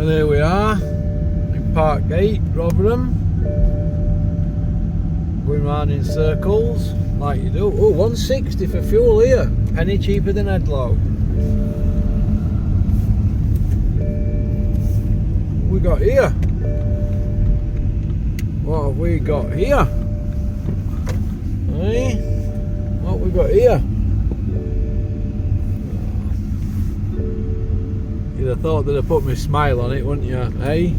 Well, there we are in Parkgate, Rotherham. Going round in circles like you do. Oh, 160 for fuel here. Penny cheaper than Edlow. We got here. What have we got here? Hey, what we got here? You'd have thought they'd have put me smile on it, wouldn't you? Hey?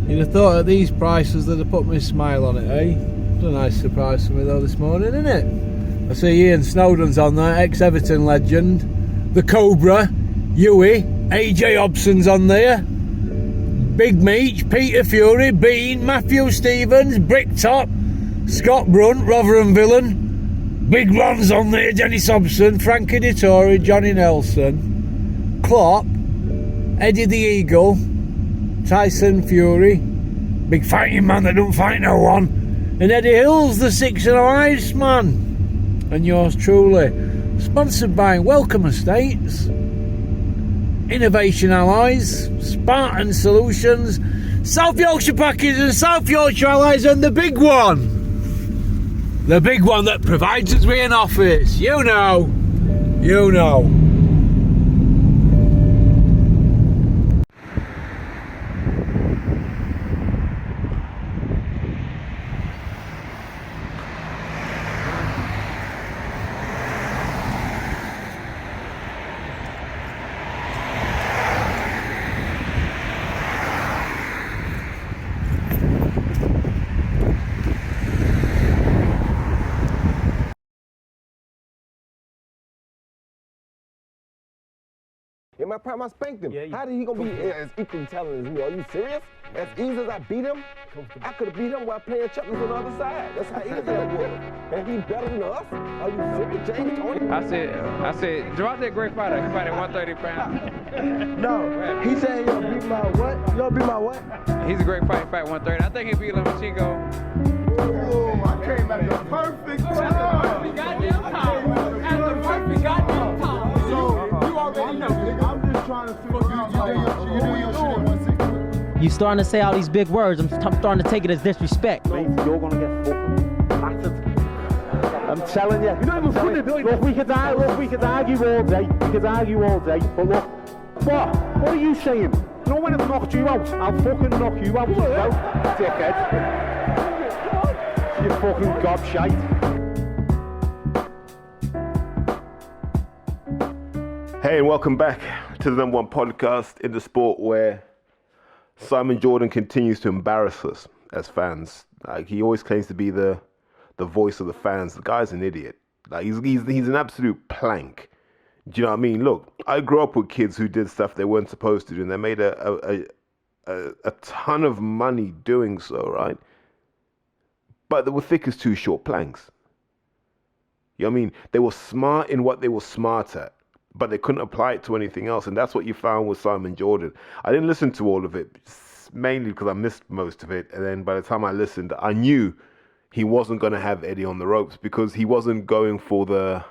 You'd have thought at these prices they'd have put me smile on it, eh? It's a nice surprise for me though this morning, isn't it? I see Ian Snowden's on there, ex-Everton legend. The Cobra, Huey, AJ Hobson's on there. Big Meech, Peter Fury, Bean, Matthew Stevens, Bricktop, Scott Brunt, Rotherham Villain. Big Ron's on there, Dennis Hobson, Frankie Dettori, Johnny Nelson, Klopp, Eddie the Eagle, Tyson Fury, big fighting man that don't fight no one, and Eddie Hills, the 6 Ice man, and yours truly. Sponsored by Welcome Estates, Innovation Allies, Spartan Solutions, South Yorkshire Packers and South Yorkshire Allies, and the big one that provides us with an office. You know. In my prime, I spanked him. Yeah, How did he gonna be as equally talented as me? Are you serious? As easy as I beat him, I could have beat him while playing Chuckles on the other side. That's how easy that was. And he's better than us? Are you serious, James Tony? I said, Javante a great fighter. He fight at 130 pounds. No, he said he gonna beat my what? You gonna beat my what? He's a great fighter. He fight 130. I think he beat Lomachenko. Oh, I came at the perfect time. Perfect goddamn time. At the perfect goddamn time. You already know. I'm just trying to figure out how you doing your shit at 160. You starting to say all these big words. I'm starting to take it as disrespect. Mate, you're gonna get fucking battered. I'm telling you. You don't even funny, Billy. Look, we could argue all day. But look, what are you saying? You know when I've knocked you out? I'll fucking knock you out as well, dickhead. You fucking gobshite. Hey, and welcome back to the #1 podcast in the sport where Simon Jordan continues to embarrass us as fans. Like, he always claims to be the voice of the fans. The guy's an idiot. Like, he's an absolute plank. Do you know what I mean? Look, I grew up with kids who did stuff they weren't supposed to do, and they made a ton of money doing so, right? But they were thick as two short planks. You know what I mean? They were smart in what they were smart at, but they couldn't apply it to anything else. And that's what you found with Simon Jordan. I didn't listen to all of it, mainly because I missed most of it. And then by the time I listened, I knew he wasn't going to have Eddie on the ropes because he wasn't going for the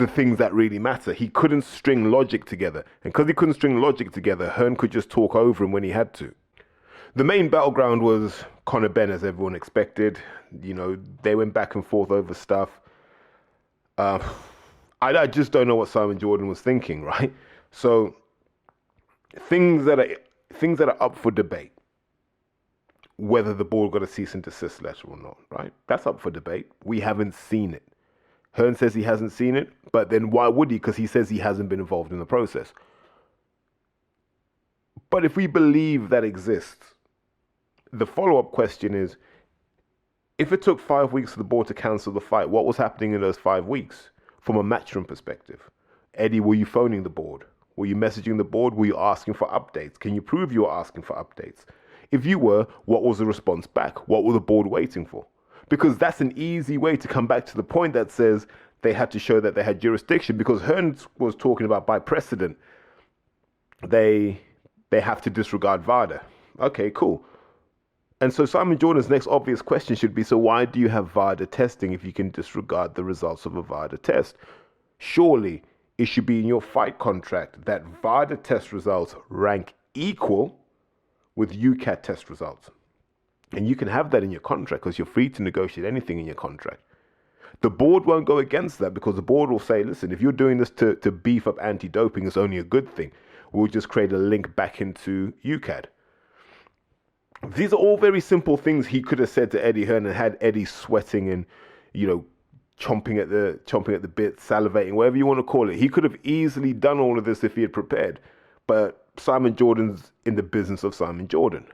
things that really matter. He couldn't string logic together. And because he couldn't string logic together, Hearn could just talk over him when he had to. The main battleground was Conor Benn, as everyone expected. You know, they went back and forth over stuff. I just don't know what Simon Jordan was thinking, right? So things that are up for debate, whether the board got a cease and desist letter or not, right? That's up for debate. We haven't seen it. Hearn says he hasn't seen it, but then why would he? Because he says he hasn't been involved in the process. But if we believe that exists, the follow-up question is, if it took 5 weeks for the board to cancel the fight, what was happening in those 5 weeks? From a matchroom perspective, Eddie, were you phoning the board? Were you messaging the board? Were you asking for updates? Can you prove you were asking for updates? If you were, what was the response back? What were the board waiting for? Because that's an easy way to come back to the point that says they had to show that they had jurisdiction, because Hearn was talking about by precedent, they have to disregard VADA. Okay, cool. And so Simon Jordan's next obvious question should be, so why do you have VADA testing if you can disregard the results of a VADA test? Surely, it should be in your fight contract that VADA test results rank equal with UCAT test results. And you can have that in your contract because you're free to negotiate anything in your contract. The board won't go against that because the board will say, listen, if you're doing this to beef up anti-doping, it's only a good thing. We'll just create a link back into UCAD. These are all very simple things he could have said to Eddie Hearn and had Eddie sweating and, chomping at the bit, salivating, whatever you want to call it. He could have easily done all of this if he had prepared. But Simon Jordan's in the business of Simon Jordan.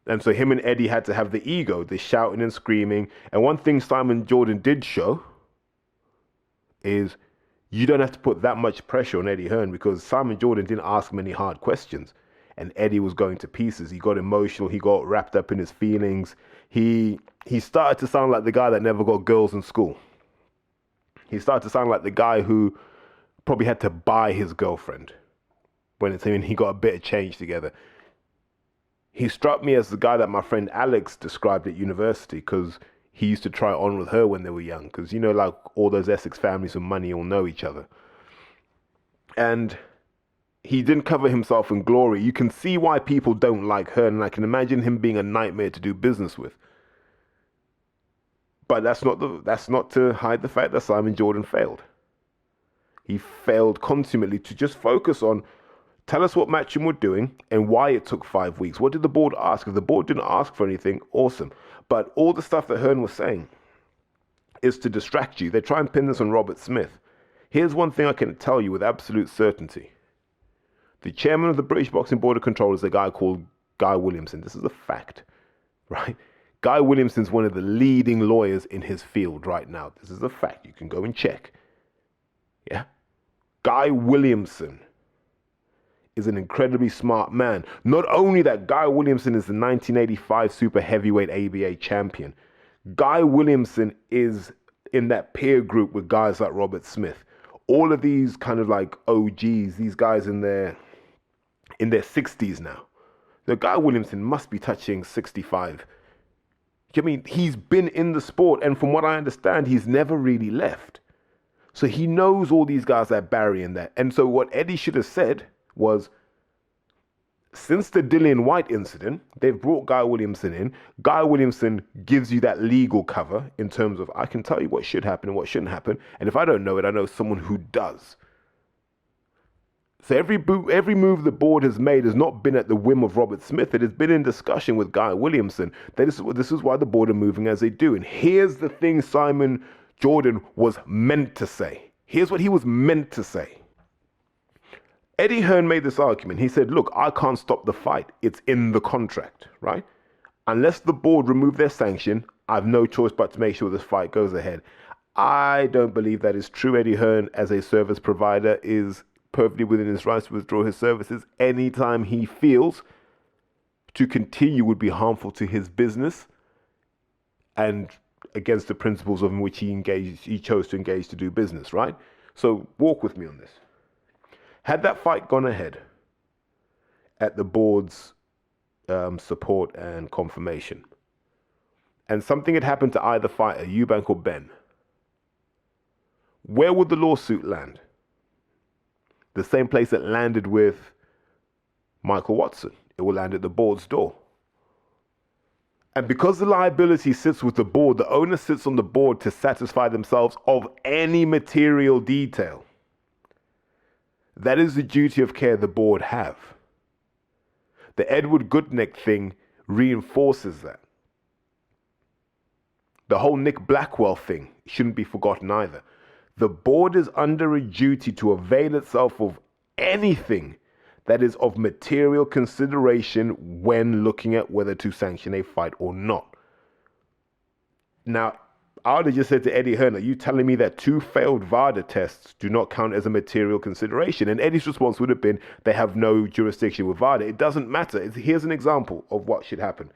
And so him and Eddie had to have the ego, the shouting and screaming. And one thing Simon Jordan did show is you don't have to put that much pressure on Eddie Hearn because Simon Jordan didn't ask him any hard questions. And Eddie was going to pieces. He got emotional. He got wrapped up in his feelings. He started to sound like the guy that never got girls in school. He started to sound like the guy who probably had to buy his girlfriend when he got a bit of change together. He struck me as the guy that my friend Alex described at university because he used to try on with her when they were young. Because, like all those Essex families with money all know each other. And he didn't cover himself in glory. You can see why people don't like her. And I can imagine him being a nightmare to do business with. But that's not to hide the fact that Simon Jordan failed. He failed consummately to just focus on tell us what Matchroom were doing and why it took 5 weeks. What did the board ask? If the board didn't ask for anything, awesome. But all the stuff that Hearn was saying is to distract you. They try and pin this on Robert Smith. Here's one thing I can tell you with absolute certainty. The chairman of the British Boxing Board of Control is a guy called Guy Williamson. This is a fact, right? Guy Williamson's one of the leading lawyers in his field right now. This is a fact. You can go and check. Yeah? Guy Williamson is an incredibly smart man. Not only that, Guy Williamson is the 1985 super heavyweight ABA champion. Guy Williamson is in that peer group with guys like Robert Smith. All of these kind of like OGs, these guys in their 60s now. The Guy Williamson must be touching 65. I mean, he's been in the sport, and from what I understand, he's never really left. So he knows all these guys like Barry and that. And so what Eddie should have said was, since the Dillian White incident, they've brought Guy Williamson in. Guy Williamson gives you that legal cover in terms of, I can tell you what should happen and what shouldn't happen. And if I don't know it, I know someone who does. So every move the board has made has not been at the whim of Robert Smith. It has been in discussion with Guy Williamson. This is why the board are moving as they do. And here's the thing Simon Jordan was meant to say. Here's what he was meant to say. Eddie Hearn made this argument. He said, look, I can't stop the fight. It's in the contract, right? Unless the board remove their sanction, I have no choice but to make sure this fight goes ahead. I don't believe that is true. Eddie Hearn, as a service provider, is perfectly within his rights to withdraw his services anytime he feels to continue would be harmful to his business and against the principles of which he chose to engage to do business, right? So walk with me on this. Had that fight gone ahead at the board's support and confirmation, and something had happened to either fighter, Eubank or Ben, where would the lawsuit land? The same place it landed with Michael Watson. It will land at the board's door. And because the liability sits with the board, the owner sits on the board to satisfy themselves of any material detail. That is the duty of care the board have. The Edward Goodneck thing reinforces that. The whole Nick Blackwell thing shouldn't be forgotten either. The board is under a duty to avail itself of anything that is of material consideration when looking at whether to sanction a fight or not. Now, I would have just said to Eddie Hearn, are you telling me that 2 failed VADA tests do not count as a material consideration? And Eddie's response would have been, they have no jurisdiction with VADA. It doesn't matter. Here's an example of what should happen.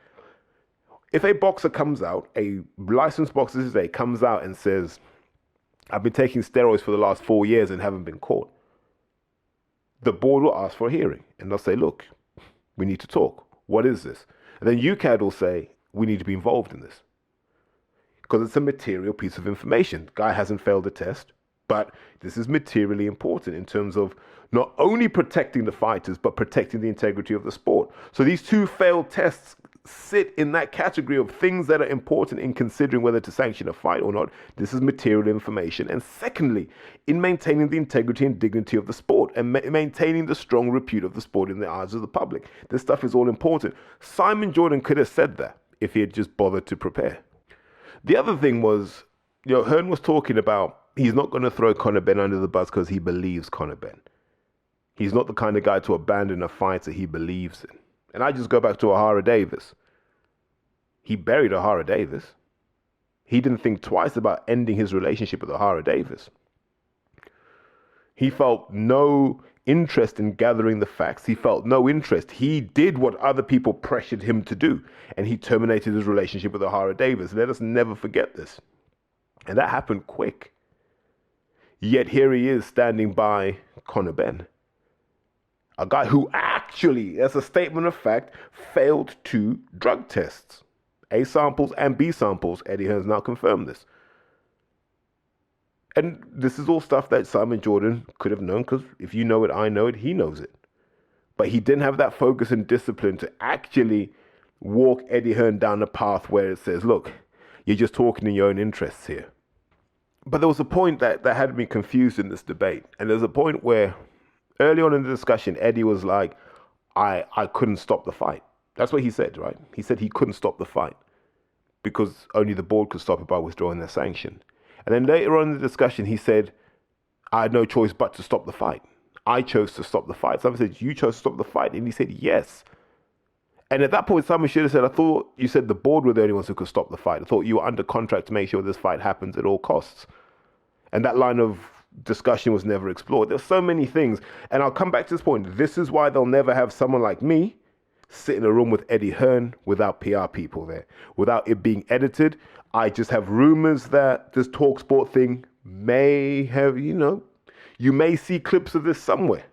If a boxer comes out, a licensed boxer today comes out and says, I've been taking steroids for the last 4 years and haven't been caught, the board will ask for a hearing. And they'll say, look, we need to talk. What is this? And then UCAD will say, we need to be involved in this. Because it's a material piece of information. Guy hasn't failed a test, But this is materially important in terms of not only protecting the fighters, but protecting the integrity of the sport. So these two failed tests sit in that category of things that are important in considering whether to sanction a fight or not. This is material information. And secondly, in maintaining the integrity and dignity of the sport and maintaining the strong repute of the sport in the eyes of the public. This stuff is all important. Simon Jordan could have said that if he had just bothered to prepare. The other thing was, Hearn was talking about he's not going to throw Conor Benn under the bus because he believes Conor Benn. He's not the kind of guy to abandon a fight that he believes in. And I just go back to Ohara Davis. He buried Ohara Davis. He didn't think twice about ending his relationship with Ohara Davis. He felt no interest in gathering the facts. He felt no interest. He did what other people pressured him to do. And he terminated his relationship with Ohara Davis. Let us never forget this. And that happened quick. Yet here he is standing by Conor Benn. A guy who actually, as a statement of fact, failed 2 drug tests. A samples and B samples. Eddie Hearn's now confirmed this. And this is all stuff that Simon Jordan could have known, because if you know it, I know it, he knows it. But he didn't have that focus and discipline to actually walk Eddie Hearn down a path where it says, look, you're just talking in your own interests here. But there was a point that had me confused in this debate. And there's a point where early on in the discussion, Eddie was like, I couldn't stop the fight. That's what he said, right? He said he couldn't stop the fight because only the board could stop it by withdrawing their sanction. And then later on in the discussion, he said, I had no choice but to stop the fight. I chose to stop the fight. Someone said, you chose to stop the fight. And he said, yes. And at that point, someone should have said, I thought you said the board were the only ones who could stop the fight. I thought you were under contract to make sure this fight happens at all costs. And that line of discussion was never explored. There's so many things. And I'll come back to this point. This is why they'll never have someone like me sit in a room with Eddie Hearn without PR people there, without it being edited. I just have rumors that this TalkSport thing may have, you may see clips of this somewhere.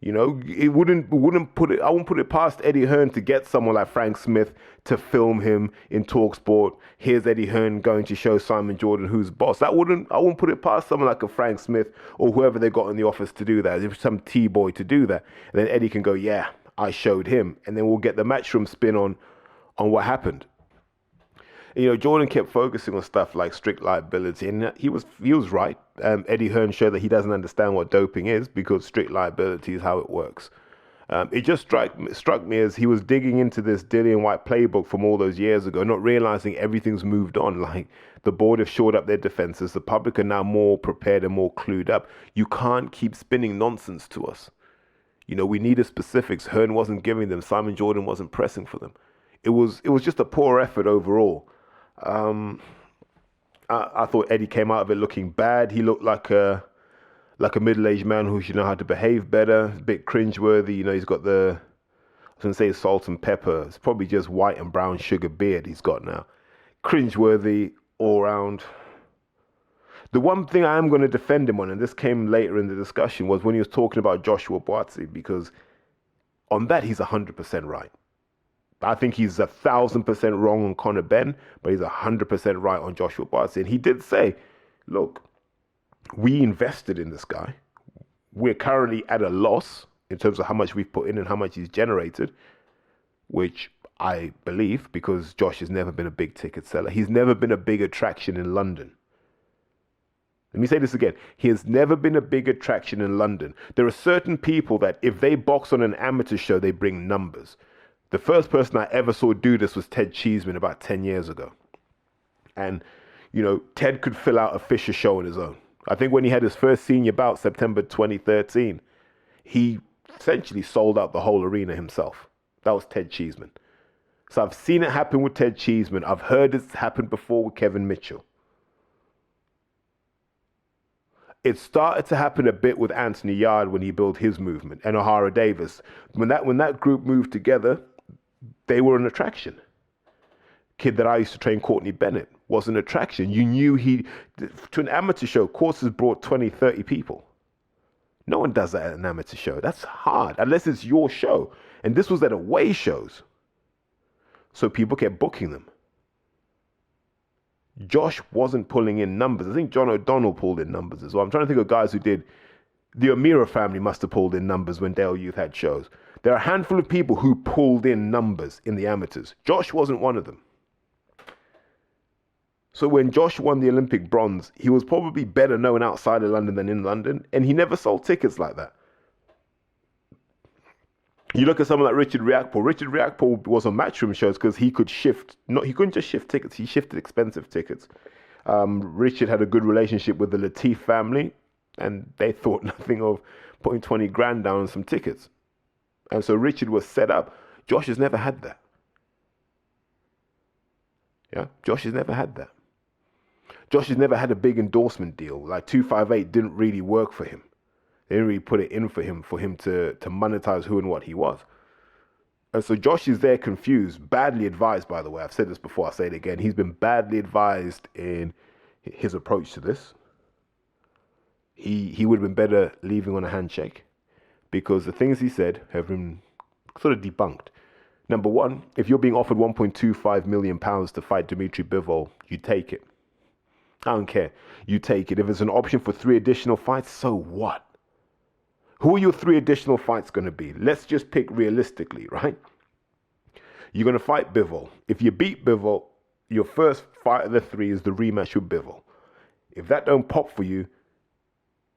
It wouldn't put it. I wouldn't put it past Eddie Hearn to get someone like Frank Smith to film him in TalkSport. Here's Eddie Hearn going to show Simon Jordan who's boss. I wouldn't put it past someone like a Frank Smith or whoever they got in the office to do that. If some T-boy to do that, and then Eddie can go, yeah, I showed him, and then we'll get the Matchroom spin on what happened. Jordan kept focusing on stuff like strict liability, and he was right. Eddie Hearn showed that he doesn't understand what doping is because strict liability is how it works. It just struck me as he was digging into this Dillian White playbook from all those years ago, not realizing everything's moved on. Like, the board have shored up their defenses. The public are now more prepared and more clued up. You can't keep spinning nonsense to us. We needed specifics. Hearn wasn't giving them. Simon Jordan wasn't pressing for them. It was just a poor effort overall. I thought Eddie came out of it looking bad. He looked like a middle-aged man who should know how to behave better. A bit cringeworthy. He's got I was going to say salt and pepper. It's probably just white and brown sugar beard he's got now. Cringeworthy all around. The one thing I am going to defend him on, and this came later in the discussion, was when he was talking about Joshua Buatsi, because on that he's 100% right. I think he's 1,000% wrong on Conor Benn, but he's 100% right on Joshua Buatsi. And he did say, look, we invested in this guy. We're currently at a loss in terms of how much we've put in and how much he's generated, which I believe, because Josh has never been a big ticket seller. He's never been a big attraction in London. Let me say this again. He has never been a big attraction in London. There are certain people that if they box on an amateur show, they bring numbers. The first person I ever saw do this was Ted Cheeseman about 10 years ago. And, Ted could fill out a Fisher show on his own. I think when he had his first senior bout, September 2013, he essentially sold out the whole arena himself. That was Ted Cheeseman. So I've seen it happen with Ted Cheeseman. I've heard it's happened before with Kevin Mitchell. It started to happen a bit with Anthony Yard when he built his movement, and Ohara Davis. When that group moved together, they were an attraction. Kid that I used to train, Courtney Bennett, was an attraction. You knew to an amateur show, courses brought 20, 30 people. No one does that at an amateur show. That's hard, unless it's your show. And this was at away shows. So people kept booking them. Josh wasn't pulling in numbers. I think John O'Donnell pulled in numbers as well. I'm trying to think of guys who did. The O'Meara family must have pulled in numbers when Dale Youth had shows. There are a handful of people who pulled in numbers in the amateurs. Josh wasn't one of them. So when Josh won the Olympic bronze, he was probably better known outside of London than in London, and he never sold tickets like that. You look at someone like Richard Riakporhe. Richard Riakporhe was on Matchroom shows because he could shift. He couldn't just shift tickets. He shifted expensive tickets. Richard had a good relationship with the Latif family, and they thought nothing of putting 20 grand down on some tickets. And so Richard was set up. Josh has never had that. Yeah, Josh has never had that. Josh has never had a big endorsement deal. Like 258 didn't really work for him. They didn't really put it in for him to monetize who and what he was. And so Josh is there confused, badly advised, by the way. I've said this before, I'll say it again. He's been badly advised in his approach to this. He would have been better leaving on a handshake, because the things he said have been sort of debunked. Number one, if you're being offered £1.25 million to fight Dimitri Bivol, you take it. I don't care. You take it. If it's an option for 3 additional fights, so what? Who are your 3 additional fights going to be? Let's just pick realistically, right? You're going to fight Bivol. If you beat Bivol, your first fight of the 3 is the rematch with Bivol. If that don't pop for you,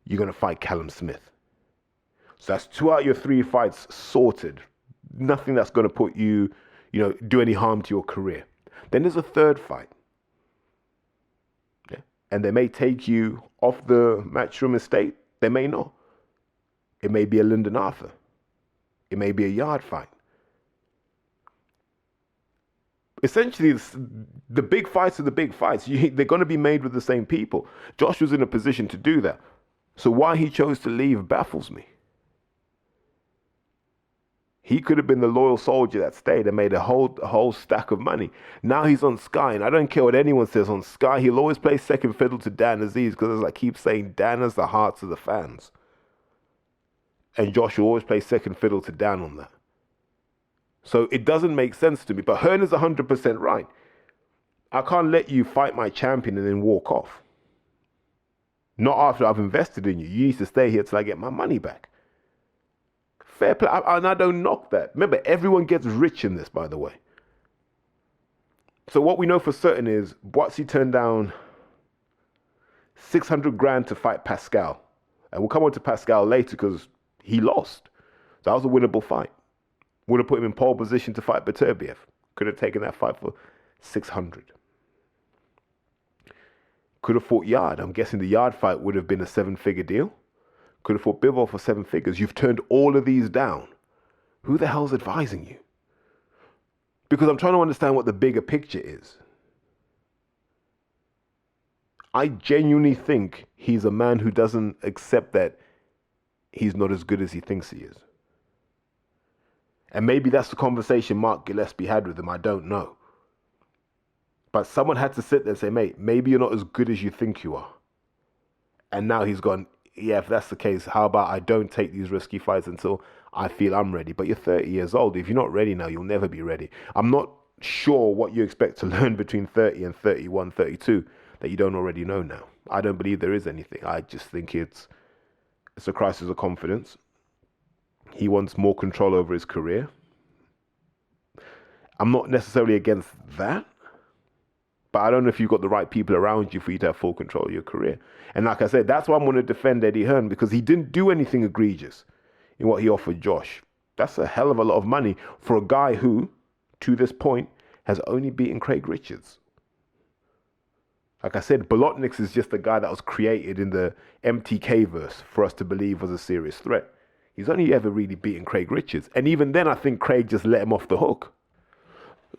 you're going to fight Callum Smith. So that's 2 out of your 3 fights sorted. Nothing that's going to put you, do any harm to your career. Then there's a 3rd fight. Yeah? And they may take you off the Matchroom estate. They may not. It may be a Lyndon Arthur. It may be a yard fight. Essentially, the big fights are the big fights. They're going to be made with the same people. Josh was in a position to do that. So why he chose to leave baffles me. He could have been the loyal soldier that stayed and made a whole stack of money. Now he's on Sky, and I don't care what anyone says on Sky. He'll always play second fiddle to Dan Aziz, because as I keep saying, Dan has the hearts of the fans. And Josh will always play second fiddle to Dan on that. So it doesn't make sense to me. But Hearn is 100% right. I can't let you fight my champion and then walk off. Not after I've invested in you. You need to stay here till I get my money back. Fair play. And I don't knock that. Remember, everyone gets rich in this, by the way. So what we know for certain is Boatsy turned down 600 grand to fight Pascal. And we'll come on to Pascal later because he lost. So that was a winnable fight. Would have put him in pole position to fight Beterbiev. Could have taken that fight for 600. Could have fought Yard. I'm guessing the Yard fight would have been a 7-figure deal. Could have fought Bivol for 7 figures. You've turned all of these down. Who the hell's advising you? Because I'm trying to understand what the bigger picture is. I genuinely think he's a man who doesn't accept that he's not as good as he thinks he is. And maybe that's the conversation Mark Gillespie had with him. I don't know. But someone had to sit there and say, mate, maybe you're not as good as you think you are. And now he's gone, yeah, if that's the case, how about I don't take these risky fights until I feel I'm ready? But you're 30 years old. If you're not ready now, you'll never be ready. I'm not sure what you expect to learn between 30 and 31, 32 that you don't already know now. I don't believe there is anything. I just think it's a crisis of confidence. He wants more control over his career. I'm not necessarily against that, but I don't know if you've got the right people around you for you to have full control of your career. And like I said, that's why I'm going to defend Eddie Hearn, because he didn't do anything egregious in what he offered Josh. That's a hell of a lot of money for a guy who, to this point, has only beaten Craig Richards. Like I said, Bolotniks is just a guy that was created in the MTK verse for us to believe was a serious threat. He's only ever really beaten Craig Richards. And even then, I think Craig just let him off the hook.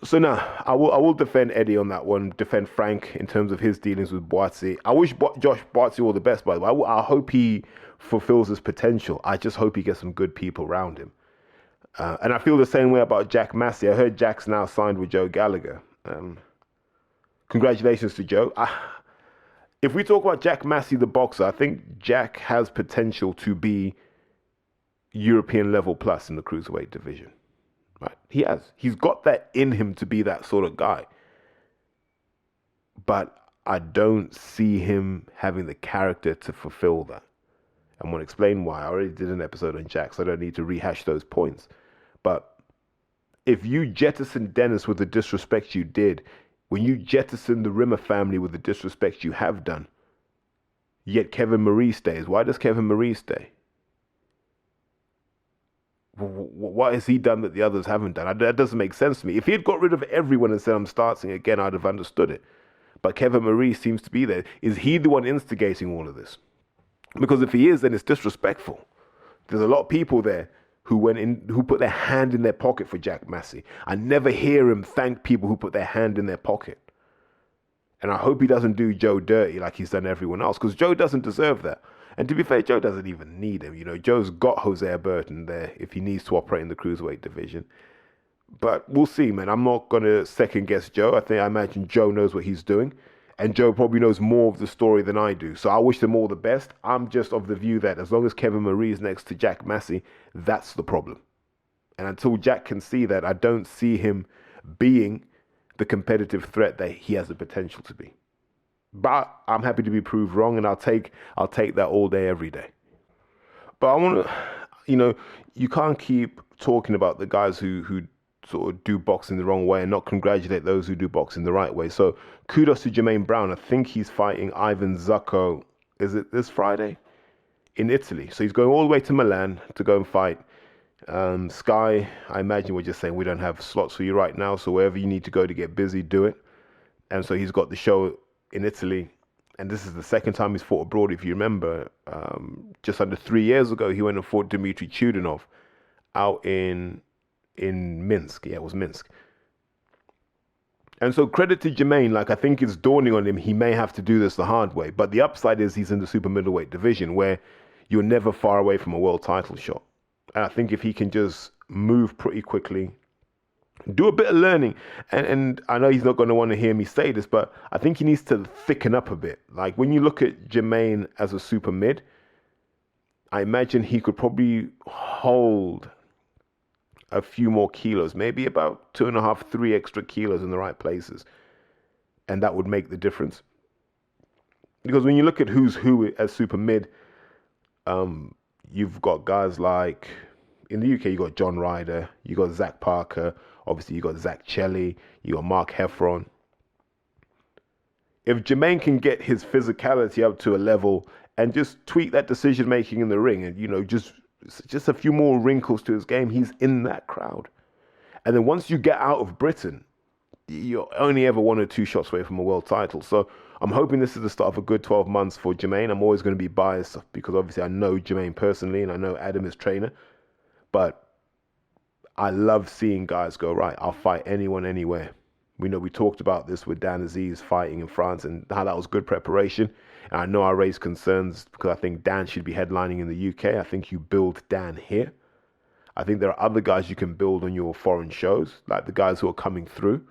So now, I will defend Eddie on that one, defend Frank in terms of his dealings with Boatsy. I wish Josh Boatsy all the best, by the way. I hope he fulfills his potential. I just hope he gets some good people around him. And I feel the same way about Jack Massey. I heard Jack's now signed with Joe Gallagher. Congratulations to Joe. If we talk about Jack Massey, the boxer, I think Jack has potential to be European level plus in the cruiserweight division. Right? He has. He's got that in him to be that sort of guy. But I don't see him having the character to fulfill that. I'm going to explain why. I already did an episode on Jack, so I don't need to rehash those points. But if you jettison Dennis with the disrespect you did, when you jettison the Rimmer family with the disrespect you have done, yet Kevin Marie stays, why does Kevin Marie stay? What has he done that the others haven't done? That doesn't make sense to me. If he had got rid of everyone and said, I'm starting again, I'd have understood it. But Kevin Marie seems to be there. Is he the one instigating all of this? Because if he is, then it's disrespectful. There's a lot of people there who put their hand in their pocket for Jack Massey. I never hear him thank people who put their hand in their pocket. And I hope he doesn't do Joe dirty like he's done everyone else, because Joe doesn't deserve that. And to be fair, Joe doesn't even need him. You know, Joe's got Hosea Burton there if he needs to operate in the cruiserweight division. But we'll see, man. I'm not going to second guess Joe. I imagine Joe knows what he's doing. And Joe probably knows more of the story than I do. So I wish them all the best. I'm just of the view that as long as Kevin Marie is next to Jack Massey, that's the problem. And until Jack can see that, I don't see him being the competitive threat that he has the potential to be. But I'm happy to be proved wrong, and I'll take that all day, every day. But I want to, you can't keep talking about the guys who sort of do boxing the wrong way and not congratulate those who do boxing the right way. So kudos to Jermaine Brown. I think he's fighting Ivan Zucco. Is it this Friday? In Italy. So he's going all the way to Milan to go and fight. Sky, I imagine we're just saying we don't have slots for you right now. So wherever you need to go to get busy, do it. And so he's got the show in Italy. And this is the second time he's fought abroad. If you remember, just under 3 years ago, he went and fought Dmitry Chudinov out in Minsk. Yeah, it was Minsk. And so credit to Jermaine. I think it's dawning on him he may have to do this the hard way. But the upside is he's in the super middleweight division where you're never far away from a world title shot. And I think if he can just move pretty quickly, do a bit of learning, and I know he's not going to want to hear me say this, but I think he needs to thicken up a bit. Like when you look at Jermaine as a super mid, I imagine he could probably hold a few more kilos, maybe about 2.5, 3 extra kilos in the right places. And that would make the difference. Because when you look at who's who as super mid, you've got guys like, in the UK, you got John Ryder, you got Zach Parker, obviously you got Zach Chelly, you got Mark Heffron. If Jermaine can get his physicality up to a level and just tweak that decision making in the ring, and just a few more wrinkles to his game, he's in that crowd. And then once you get out of Britain, you're only ever 1 or 2 shots away from a world title. So I'm hoping this is the start of a good 12 months for Jermaine. I'm always going to be biased because obviously I know Jermaine personally and I know Adam, his trainer. But I love seeing guys go, right, I'll fight anyone, anywhere. We know we talked about this with Dan Aziz fighting in France and how that was good preparation. And I know I raised concerns because I think Dan should be headlining in the UK. I think you build Dan here. I think there are other guys you can build on your foreign shows, like the guys who are coming through.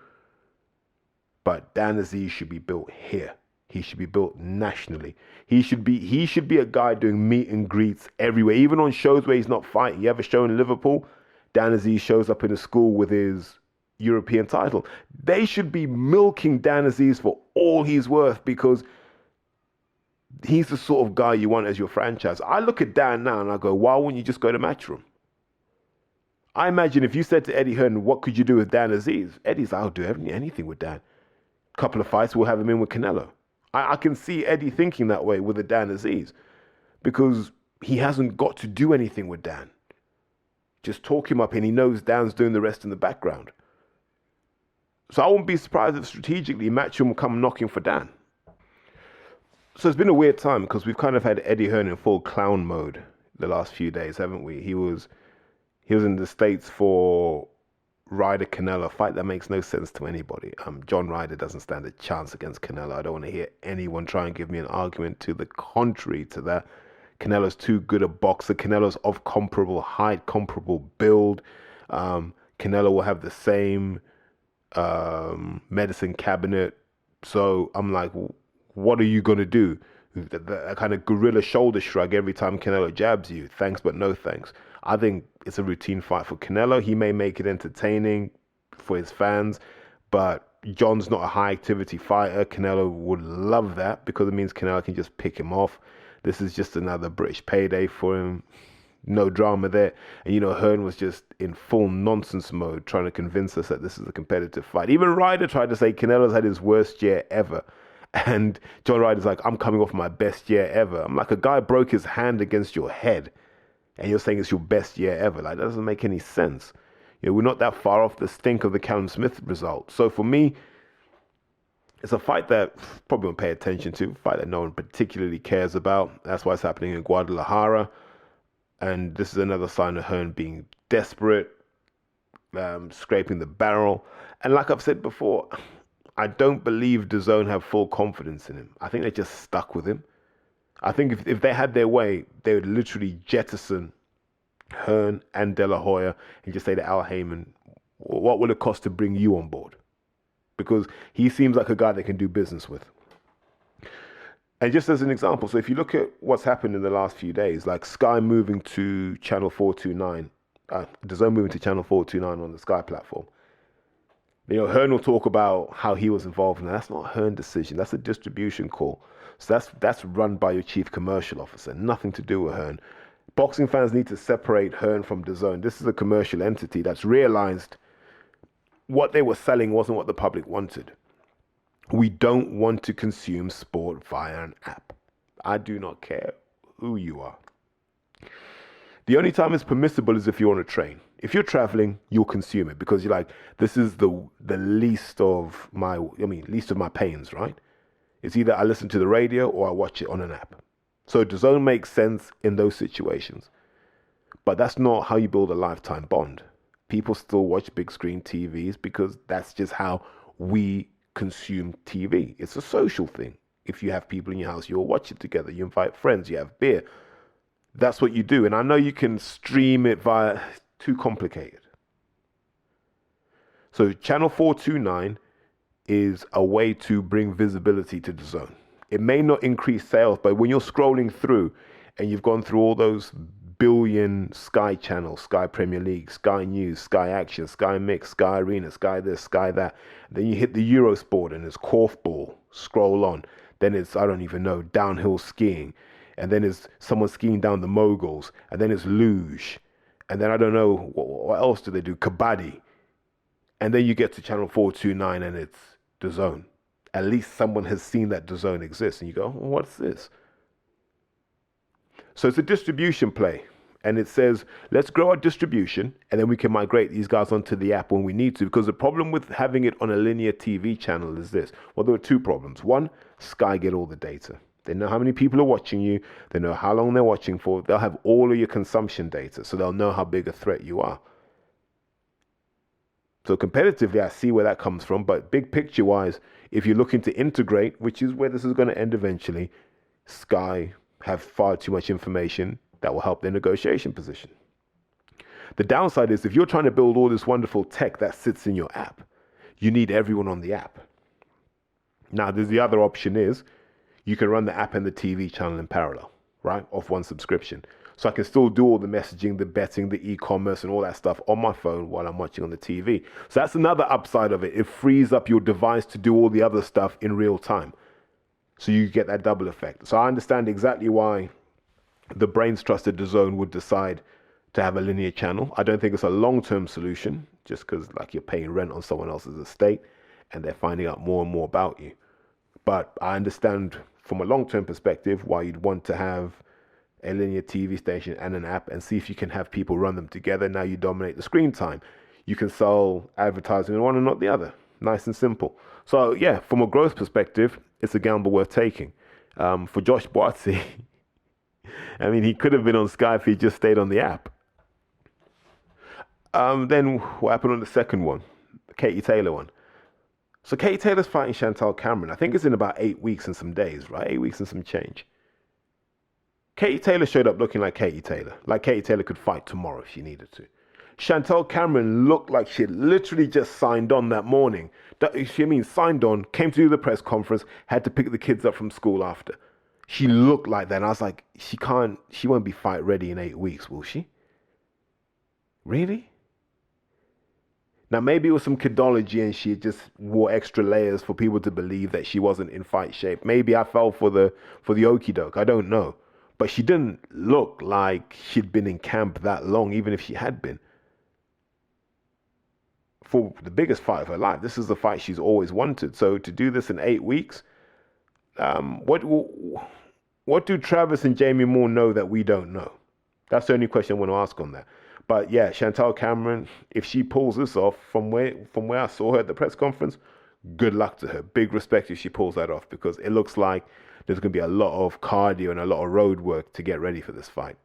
But Dan Aziz should be built here. He should be built nationally. He should be a guy doing meet and greets everywhere, even on shows where he's not fighting. You have a show in Liverpool, Dan Aziz shows up in a school with his European title. They should be milking Dan Aziz for all he's worth because he's the sort of guy you want as your franchise. I look at Dan now and I go, why wouldn't you just go to Matchroom? I imagine if you said to Eddie Hearn, what could you do with Dan Aziz? Eddie's, I'll do anything with Dan. Couple of fights, we'll have him in with Canelo. I can see Eddie thinking that way with a Dan Aziz because he hasn't got to do anything with Dan. Just talk him up and he knows Dan's doing the rest in the background. So I wouldn't be surprised if strategically Matchroom will come knocking for Dan. So it's been a weird time because we've kind of had Eddie Hearn in full clown mode the last few days, haven't we? He was in the States for Ryder Canelo, a fight that makes no sense to anybody. John Ryder doesn't stand a chance against Canelo. I don't want to hear anyone try and give me an argument to the contrary to that. Canelo's too good a boxer. Canelo's of comparable height, comparable build. Canelo will have the same medicine cabinet. So I'm like, what are you going to do? That kind of gorilla shoulder shrug every time Canelo jabs you. Thanks, but no thanks. I think it's a routine fight for Canelo. He may make it entertaining for his fans, but John's not a high activity fighter. Canelo would love that because it means Canelo can just pick him off. This is just another British payday for him. No drama there. And, Hearn was just in full nonsense mode trying to convince us that this is a competitive fight. Even Ryder tried to say Canelo's had his worst year ever. And John Ryder's like, I'm coming off my best year ever. I'm like, a guy broke his hand against your head and you're saying it's your best year ever. Like, that doesn't make any sense. We're not that far off the stink of the Callum Smith result. So for me, it's a fight that probably won't pay attention to, a fight that no one particularly cares about. That's why it's happening in Guadalajara. And this is another sign of Hearn being desperate, scraping the barrel. And like I've said before, I don't believe DAZN have full confidence in him. I think they're just stuck with him. I think if they had their way, they would literally jettison Hearn and De La Hoya and just say to Al Heyman, what will it cost to bring you on board? Because he seems like a guy they can do business with. And just as an example, so if you look at what's happened in the last few days, like Sky moving to channel 429, DAZN moving to channel 429 on the Sky platform. Hearn will talk about how he was involved in that. That's not a Hearn decision. That's a distribution call. So that's run by your chief commercial officer. Nothing to do with Hearn. Boxing fans need to separate Hearn from DAZN. This is a commercial entity that's realized what they were selling wasn't what the public wanted. We don't want to consume sport via an app. I do not care who you are. The only time it's permissible is if you're on a train. If you're traveling, you'll consume it because you're like, this is the least of my pains, right? It's either I listen to the radio or I watch it on an app. So DAZN makes sense in those situations. But that's not how you build a lifetime bond. People still watch big screen TVs because that's just how we consume TV. It's a social thing. If you have people in your house, you'll watch it together. You invite friends, you have beer. That's what you do. And I know you can stream it via, too complicated. So channel 429 is a way to bring visibility to DAZN. It may not increase sales, but when you're scrolling through and you've gone through all those billion Sky channels, Sky Premier League, Sky News, Sky Action, Sky Mix, Sky Arena, Sky this, Sky that. Then you hit the Eurosport and it's korfball, scroll on. Then it's, I don't even know, downhill skiing. And then it's someone skiing down the moguls. And then it's luge. And then I don't know, what else do they do? Kabaddi. And then you get to channel 429 and it's DAZN. At least someone has seen that DAZN exists. And you go, what's this? So it's a distribution play. And it says, let's grow our distribution and then we can migrate these guys onto the app when we need to. Because the problem with having it on a linear TV channel is this. Well, there are two problems. One, Sky get all the data. They know how many people are watching you. They know how long they're watching for. They'll have all of your consumption data. So they'll know how big a threat you are. So competitively, I see where that comes from. But big picture wise, if you're looking to integrate, which is where this is going to end eventually, Sky have far too much information that will help their negotiation position. The downside is if you're trying to build all this wonderful tech that sits in your app, you need everyone on the app. Now, there's the other option is you can run the app and the TV channel in parallel, right? Off one subscription. So I can still do all the messaging, the betting, the e-commerce and all that stuff on my phone while I'm watching on the TV. So that's another upside of it. It frees up your device to do all the other stuff in real time. So you get that double effect. So I understand exactly why the brains trusted DAZN would decide to have a linear channel. I don't think it's a long-term solution, just because like you're paying rent on someone else's estate and they're finding out more and more about you. But I understand from a long-term perspective why you'd want to have a linear TV station and an app and see if you can have people run them together. Now you dominate the screen time. You can sell advertising in one and not the other. Nice and simple. So yeah, from a growth perspective, it's a gamble worth taking. For Josh Boatsy, I mean, he could have been on Sky if he just stayed on the app. Then what happened on the second one? The Katie Taylor one. So Katie Taylor's fighting Chantal Cameron. I think it's in about 8 weeks and some days, right? 8 weeks and some change. Katie Taylor showed up looking like Katie Taylor. Like Katie Taylor could fight tomorrow if she needed to. Chantal Cameron looked like she had literally just signed on that morning. Signed on, came to do the press conference, had to pick the kids up from school after. She looked like that. And I was like, she won't be fight ready in 8 weeks, will she? Really? Now, maybe it was some kidology and she just wore extra layers for people to believe that she wasn't in fight shape. Maybe I fell for the okie doke. I don't know. But she didn't look like she'd been in camp that long, even if she had been. For the biggest fight of her life, this is the fight she's always wanted. So to do this in 8 weeks, what do Travis and Jamie Moore know that we don't know? That's the only question I want to ask on that. But yeah, Chantel Cameron, if she pulls this off from where I saw her at the press conference, good luck to her. Big respect if she pulls that off, because it looks like there's going to be a lot of cardio and a lot of road work to get ready for this fight.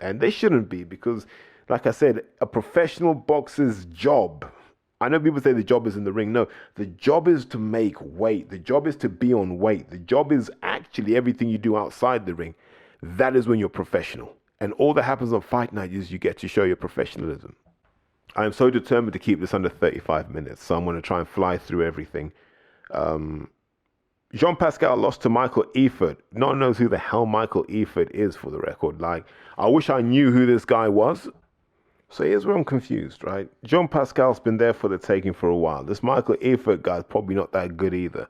And they shouldn't be, because, like I said, a professional boxer's job, I know people say the job is in the ring. No, the job is to make weight. The job is to be on weight. The job is actually everything you do outside the ring. That is when you're professional. And all that happens on fight night is you get to show your professionalism. I am so determined to keep this under 35 minutes, so I'm going to try and fly through everything. Jean Pascal lost to Michael Eifert. No one knows who the hell Michael Eifert is, for the record. Like, I wish I knew who this guy was. So here's where I'm confused, right? Jean Pascal's been there for the taking for a while. This Michael Eifert guy's probably not that good either.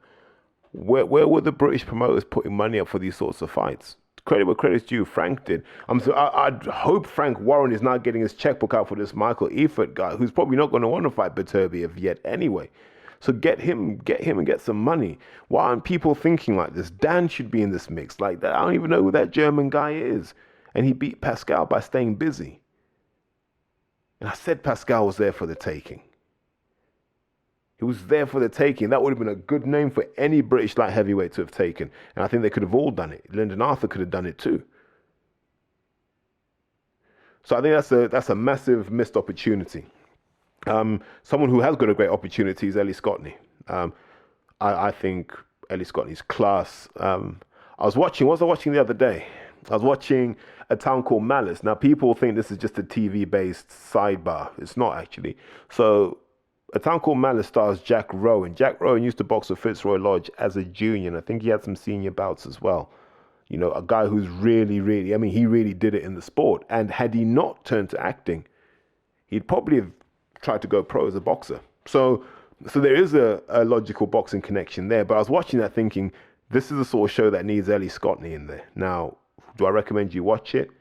Where were the British promoters putting money up for these sorts of fights? Credit where credit's due. Frank did. I'd hope Frank Warren is not getting his checkbook out for this Michael Eifert guy, who's probably not going to want to fight Beterbiev yet anyway. So get him and get some money. Why aren't people thinking like this? Dan should be in this mix like that. I don't even know who that German guy is. And he beat Pascal by staying busy. And I said Pascal was there for the taking. He was there for the taking. That would have been a good name for any British light heavyweight to have taken. And I think they could have all done it. Lyndon Arthur could have done it too. So I think that's a massive missed opportunity. Someone who has got a great opportunity is Ellie Scotney. I think Ellie Scotney's class. What was I watching the other day? I was watching A Town Called Malice. Now, people think this is just a TV-based sidebar. It's not, actually. So, A Town Called Malice stars Jack Rowan. Jack Rowan used to box with Fitzroy Lodge as a junior, and I think he had some senior bouts as well. You know, a guy who's really, he really did it in the sport. And had he not turned to acting, he'd probably have tried to go pro as a boxer. So there is a logical boxing connection there. But I was watching that thinking, this is the sort of show that needs Ellie Scotney in there. Now, do I recommend you watch it?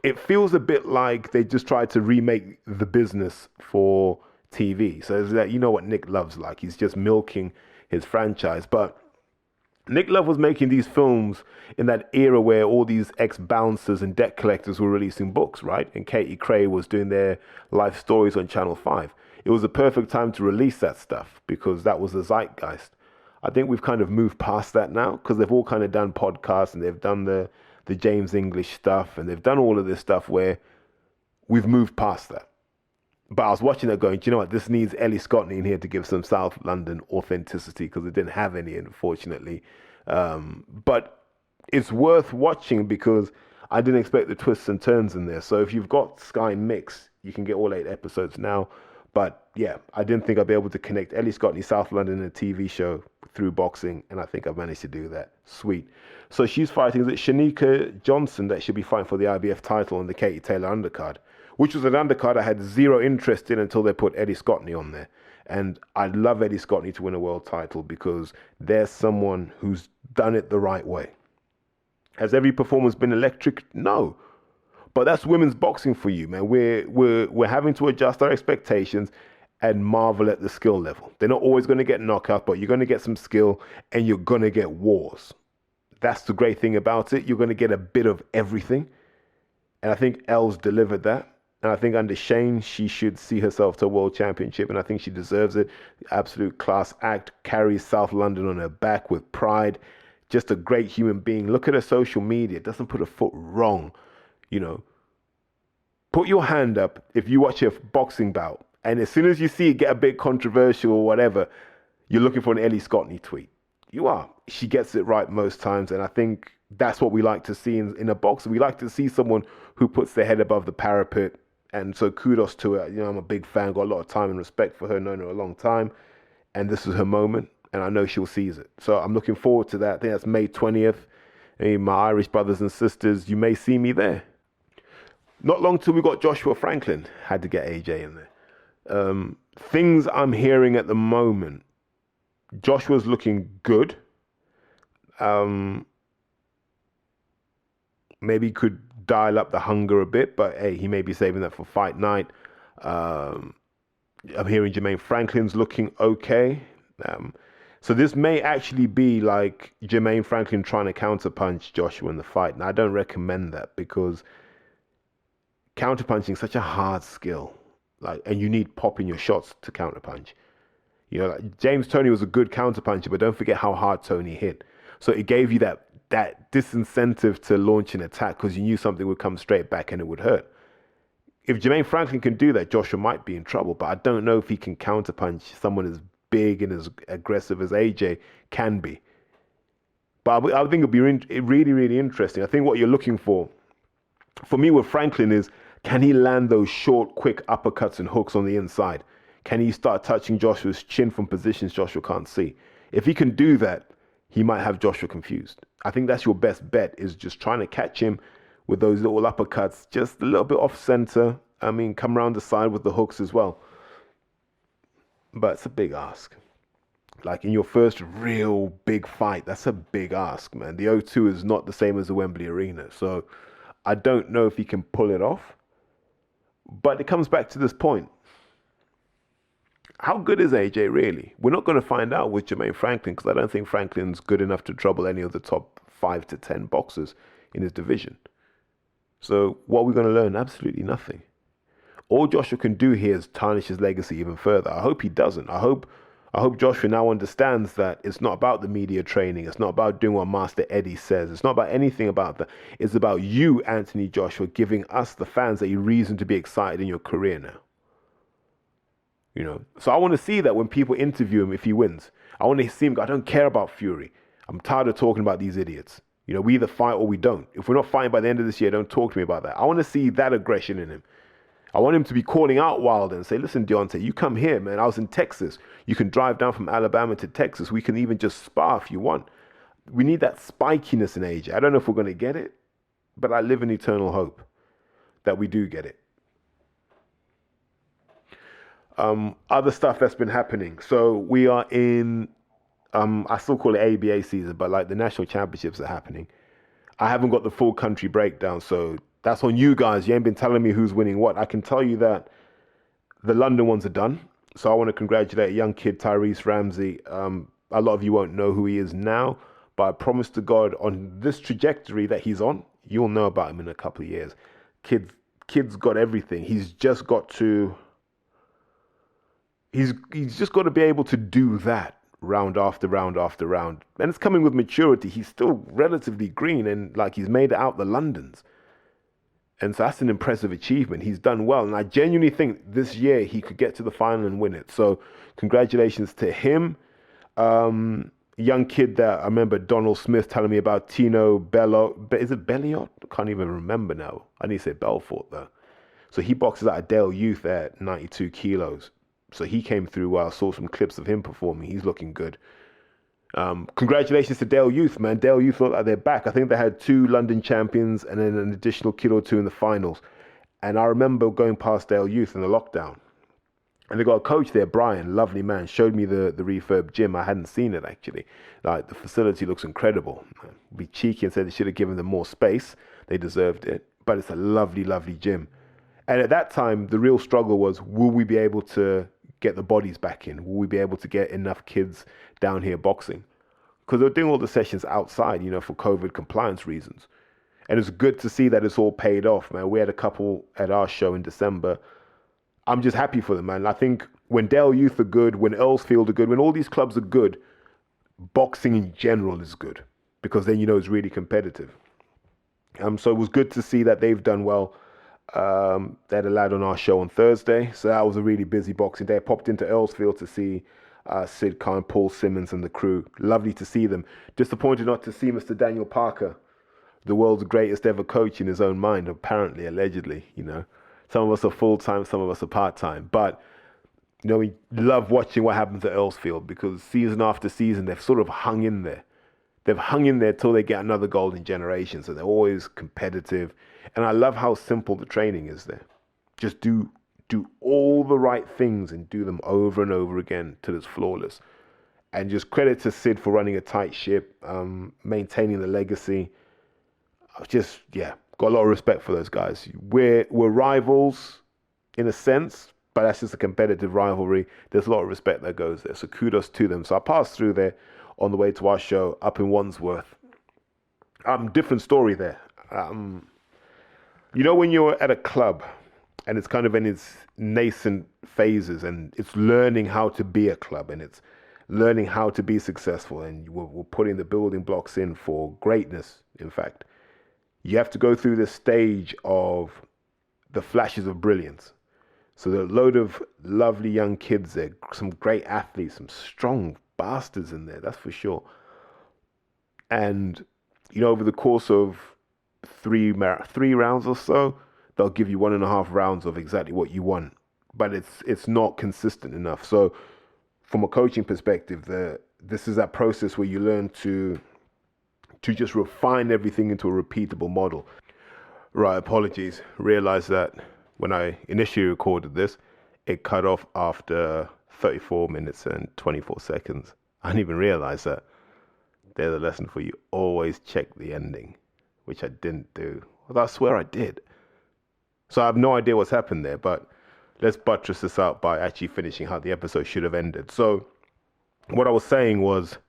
It feels a bit like they just tried to remake The Business for TV. So it's that, you know what Nick Love's like. He's just milking his franchise. But Nick Love was making these films in that era where all these ex-bouncers and debt collectors were releasing books, right? And Katie Cray was doing their life stories on Channel 5. It was a perfect time to release that stuff because that was the zeitgeist. I think we've kind of moved past that now because they've all kind of done podcasts and they've done the James English stuff and they've done all of this stuff where we've moved past that. But I was watching that going, do you know what? This needs Ellie Scotney in here to give some South London authenticity because it didn't have any, unfortunately. But it's worth watching because I didn't expect the twists and turns in there. So if you've got Sky Mix, you can get all 8 episodes now. But yeah, I didn't think I'd be able to connect Ellie Scotney, South London, and a TV show through boxing, and I think I've managed to do that. Sweet. So she's fighting, is it Shanika Johnson that should be fighting for the IBF title on the Katie Taylor undercard, which was an undercard I had zero interest in until they put Eddie Scotney on there. And I'd love Eddie Scotney to win a world title because there's someone who's done it the right way. Has every performance been electric? No. But that's women's boxing for you, man. We're having to adjust our expectations and marvel at the skill level. They're not always going to get knockout, but you're going to get some skill and you're going to get wars. That's the great thing about it. You're going to get a bit of everything. And I think Elle's delivered that. And I think under Shane, she should see herself to a world championship. And I think she deserves it. Absolute class act. Carries South London on her back with pride. Just a great human being. Look at her social media. Doesn't put a foot wrong. You know, put your hand up if you watch a boxing bout. And as soon as you see it get a bit controversial or whatever, you're looking for an Ellie Scotney tweet. You are. She gets it right most times. And I think that's what we like to see in a boxer. We like to see someone who puts their head above the parapet. And so kudos to her. You know, I'm a big fan, got a lot of time and respect for her, known her a long time. And this is her moment. And I know she'll seize it. So I'm looking forward to that. I think that's May 20th. Hey, my Irish brothers and sisters, you may see me there. Not long till we got Joshua Franklin. Had to get AJ in there. Things I'm hearing at the moment, Joshua's looking good. Maybe could dial up the hunger a bit, but hey, he may be saving that for fight night. I'm hearing Jermaine Franklin's looking okay. So this may actually be like Jermaine Franklin trying to counterpunch Joshua in the fight. And I don't recommend that because counterpunching is such a hard skill. And you need pop in your shots to counterpunch. You know, like James Toney was a good counterpuncher, but don't forget how hard Toney hit. So it gave you that disincentive to launch an attack because you knew something would come straight back and it would hurt. If Jermaine Franklin can do that, Joshua might be in trouble, but I don't know if he can counterpunch someone as big and as aggressive as AJ can be. But I think it'll be really, really interesting. I think what you're looking for me with Franklin is, can he land those short, quick uppercuts and hooks on the inside? Can he start touching Joshua's chin from positions Joshua can't see? If he can do that, he might have Joshua confused. I think that's your best bet, is just trying to catch him with those little uppercuts, just a little bit off center. I mean, come around the side with the hooks as well. But it's a big ask. Like in your first real big fight, that's a big ask, man. The O2 is not the same as the Wembley Arena. So I don't know if he can pull it off. But it comes back to this point. How good is AJ really? We're not going to find out with Jermaine Franklin because I don't think Franklin's good enough to trouble any of the top 5 to 10 boxers in his division. So what are we going to learn? Absolutely nothing. All Joshua can do here is tarnish his legacy even further. I hope he doesn't. I hope Joshua now understands that it's not about the media training. It's not about doing what Master Eddie says. It's not about anything about that. It's about you, Anthony Joshua, giving us, the fans, a reason to be excited in your career now. You know, so I want to see that when people interview him if he wins. I want to see him go, I don't care about Fury. I'm tired of talking about these idiots. You know, we either fight or we don't. If we're not fighting by the end of this year, don't talk to me about that. I want to see that aggression in him. I want him to be calling out Wilder and say, listen, Deontay, you come here, man. I was in Texas. You can drive down from Alabama to Texas. We can even just spar if you want. We need that spikiness in AJ. I don't know if we're going to get it, but I live in eternal hope that we do get it. Other stuff that's been happening. So we are in, I still call it ABA season, but like the national championships are happening. I haven't got the full country breakdown, so that's on you guys. You ain't been telling me who's winning what. I can tell you that the London ones are done. So I want to congratulate a young kid, Tyrese Ramsey. A lot of you won't know who he is now, but I promise to God, on this trajectory that he's on, you'll know about him in a couple of years. Kid's got everything. He's just got to... He's just got to be able to do that round after round after round. And it's coming with maturity. He's still relatively green and like he's made it out the Londons. And so that's an impressive achievement. He's done well. And I genuinely think this year he could get to the final and win it. So congratulations to him. Young kid that I remember Donald Smith telling me about, Tino Bello. Is it Belliot? I can't even remember now. I need to say Belfort though. So he boxes out of Dale Youth at 92 kilos. So he came through well. I saw some clips of him performing. He's looking good. Congratulations to Dale Youth, man. Dale Youth look like they're back. I think they had 2 London champions and then an additional kid or 2 in the finals. And I remember going past Dale Youth in the lockdown. And they got a coach there, Brian, lovely man, showed me the refurb gym. I hadn't seen it actually. Like the facility looks incredible. Be cheeky and said they should have given them more space. They deserved it. But it's a lovely, lovely gym. And at that time, the real struggle was, will we be able to get the bodies back in? Will we be able to get enough kids down here boxing? Because they're doing all the sessions outside, you know, for COVID compliance reasons. And it's good to see that it's all paid off, man. We had a couple at our show in December. I'm just happy for them, man. I think when Dale Youth are good, when Earlsfield are good, when all these clubs are good, boxing in general is good. Because then, you know, it's really competitive. So it was good to see that they've done well. They had a lad on our show on Thursday, so that was a really busy boxing day. I popped into Earlsfield to see Sid Khan, Paul Simmons and the crew. Lovely to see them. Disappointed not to see Mr. Daniel Parker, the world's greatest ever coach in his own mind, apparently, allegedly. You know, some of us are full-time, some of us are part-time, but you know, we love watching what happens at Earlsfield because season after season they've sort of hung in there. they've hung in there till they get another golden generation. So they're always competitive. And I love how simple the training is there. Just do all the right things and do them over and over again till it's flawless. And just credit to Sid for running a tight ship, maintaining the legacy. Just, got a lot of respect for those guys. We're rivals in a sense, but that's just a competitive rivalry. There's a lot of respect that goes there. So kudos to them. So I passed through there on the way to our show up in Wandsworth. Different story there. You know, when you're at a club and it's kind of in its nascent phases and it's learning how to be a club and it's learning how to be successful, and we're putting the building blocks in for greatness, in fact, you have to go through this stage of the flashes of brilliance. So there are a load of lovely young kids there, some great athletes, some strong bastards in there, that's for sure. And, you know, over the course of three rounds or so, they'll give you 1.5 rounds of exactly what you want. But it's not consistent enough. So from a coaching perspective, this is that process where you learn to just refine everything into a repeatable model. Right, apologies. Realized that when I initially recorded this, it cut off after 34 minutes and 24 seconds. I didn't even realize that. There's a lesson for you. Always check the ending, which I didn't do. Although I swear I did. So I have no idea what's happened there, but let's buttress this out by actually finishing how the episode should have ended. So what I was saying was,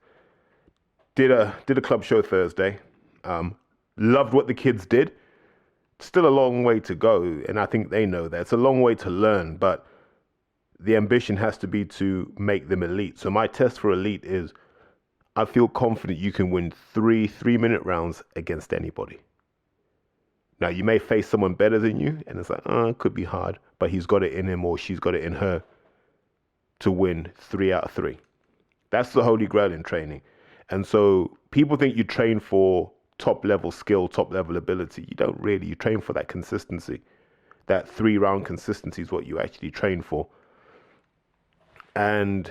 did a club show Thursday. Loved what the kids did. Still a long way to go, and I think they know that. It's a long way to learn, but the ambition has to be to make them elite. So my test for elite is, I feel confident you can win 3 3-minute rounds against anybody. Now, you may face someone better than you, and it's like, it could be hard, but he's got it in him or she's got it in her to win 3 out of 3. That's the holy grail in training. And so people think you train for top-level skill, top-level ability. You don't really. You train for that consistency. That 3-round consistency is what you actually train for. And,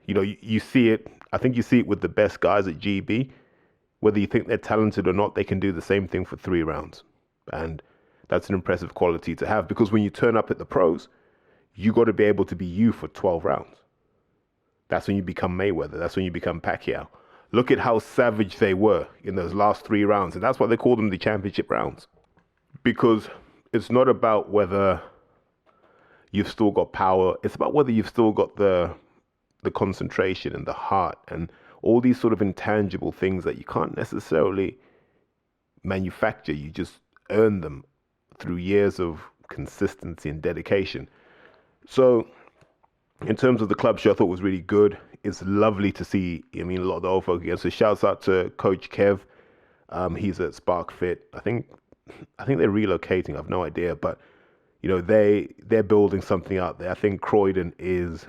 you know, you see it. I think you see it with the best guys at GB. Whether you think they're talented or not, they can do the same thing for 3 rounds. And that's an impressive quality to have, because when you turn up at the pros, you got to be able to be you for 12 rounds. That's when you become Mayweather. That's when you become Pacquiao. Look at how savage they were in those last 3 rounds. And that's why they call them the championship rounds. Because it's not about whether you've still got power. It's about whether you've still got the concentration and the heart and all these sort of intangible things that you can't necessarily manufacture. You just earn them through years of consistency and dedication. So in terms of the club show, I thought it was really good. It's lovely to see, a lot of the old folk again. So shouts out to Coach Kev. He's at Spark Fit. I think they're relocating. I've no idea, but you know, they're building something out there. I think Croydon is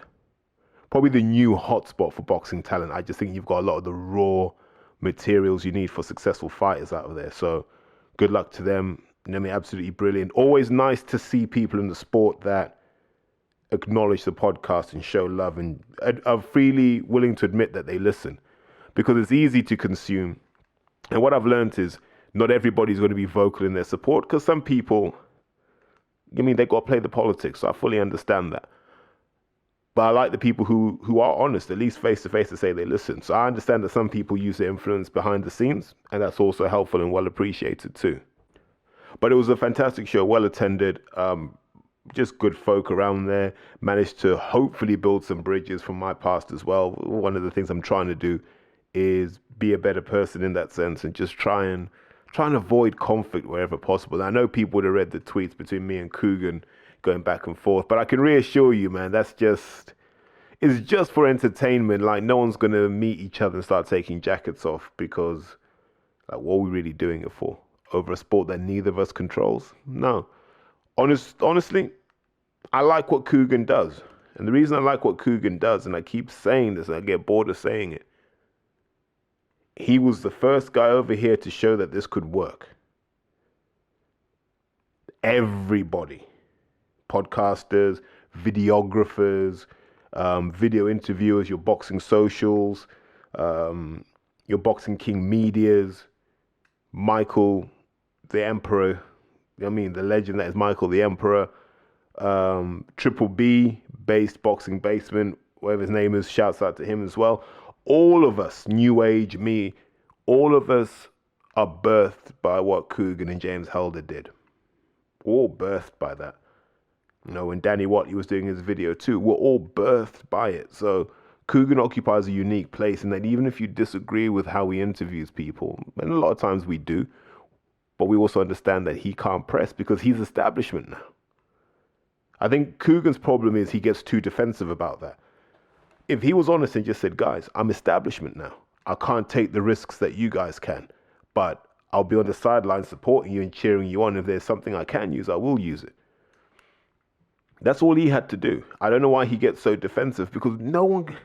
probably the new hotspot for boxing talent. I just think you've got a lot of the raw materials you need for successful fighters out of there. So good luck to them. Absolutely brilliant. Always nice to see people in the sport that acknowledge the podcast and show love and are freely willing to admit that they listen, because it's easy to consume. And what I've learned is not everybody's going to be vocal in their support, because some people, they've got to play the politics. So I fully understand that. But I like the people who are honest, at least face to face, to say they listen. So I understand that some people use their influence behind the scenes, and that's also helpful and well appreciated too. But it was a fantastic show, well attended. Just good folk around there. Managed to hopefully build some bridges from my past as well. One of the things I'm trying to do is be a better person in that sense, and just try and avoid conflict wherever possible. I know people would have read the tweets between me and Coogan going back and forth, but I can reassure you, man, it's just for entertainment. Like, no one's going to meet each other and start taking jackets off, because like, what are we really doing it for? Over a sport that neither of us controls? No. Honestly, I like what Coogan does. And the reason I like what Coogan does, and I keep saying this and I get bored of saying it, he was the first guy over here to show that this could work. Everybody, podcasters, videographers, video interviewers, your boxing socials, your Boxing King medias, Michael the Emperor, I mean, the legend that is Michael the Emperor, Triple B, based boxing basement, whatever his name is, shouts out to him as well. All of us, New Age, me, all of us are birthed by what Coogan and James Helder did. We're all birthed by that. You know, when Danny Watley was doing his video too, we're all birthed by it. So Coogan occupies a unique place in that even if you disagree with how he interviews people, and a lot of times we do, but we also understand that he can't press because he's establishment now. I think Coogan's problem is he gets too defensive about that. If he was honest and just said, guys, I'm establishment now. I can't take the risks that you guys can, but I'll be on the sidelines supporting you and cheering you on. If there's something I can use, I will use it. That's all he had to do. I don't know why he gets so defensive because no one...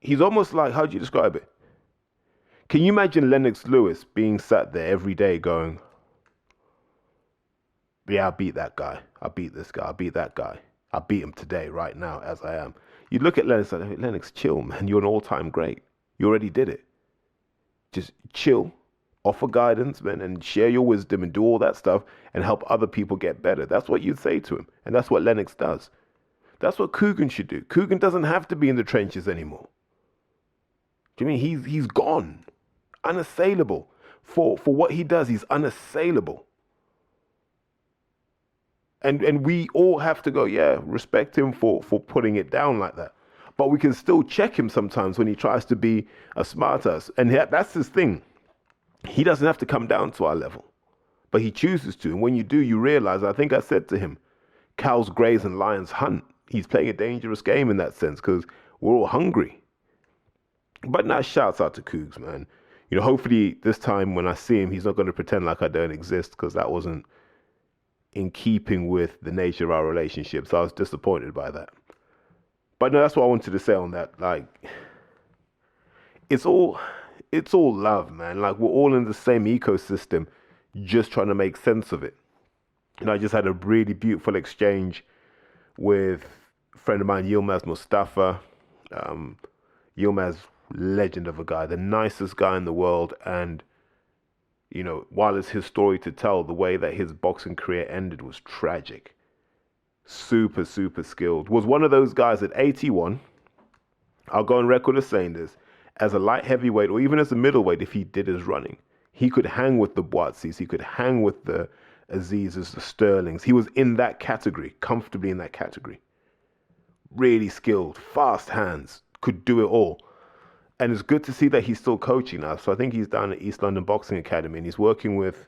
He's almost like, how do you describe it? Can you imagine Lennox Lewis being sat there every day going, yeah, I beat that guy. I beat this guy. I beat that guy. I beat him today, right now, as I am. You look at Lennox like, Lennox, chill, man. You're an all-time great. You already did it. Just chill, offer guidance, man, and share your wisdom and do all that stuff and help other people get better. That's what you'd say to him. And that's what Lennox does. That's what Coogan should do. Coogan doesn't have to be in the trenches anymore. Do you mean he's gone? Unassailable. For what he does, he's unassailable. And we all have to go, yeah, respect him for putting it down like that. But we can still check him sometimes when he tries to be a smartass. And that's his thing. He doesn't have to come down to our level. But he chooses to. And when you do, you realize, I think I said to him, cows graze and lions hunt. He's playing a dangerous game in that sense because we're all hungry. But now shouts out to Cougs, man. You know, hopefully this time when I see him, he's not going to pretend like I don't exist because that wasn't in keeping with the nature of our relationship. So I was disappointed by that. But no, that's what I wanted to say on that. Like, it's all love, man. Like, we're all in the same ecosystem, just trying to make sense of it. And I just had a really beautiful exchange with a friend of mine, Yilmaz Mustafa. Yilmaz, legend of a guy, the nicest guy in the world. And, you know, while it's his story to tell, the way that his boxing career ended was tragic. Super, super skilled. Was one of those guys at 81, I'll go on record as saying this, as a light heavyweight or even as a middleweight, if he did his running, he could hang with the Boatsis, he could hang with the Azizes, the Sterlings. He was in that category, comfortably in that category. Really skilled, fast hands, could do it all. And it's good to see that he's still coaching now. So I think he's down at East London Boxing Academy and he's working with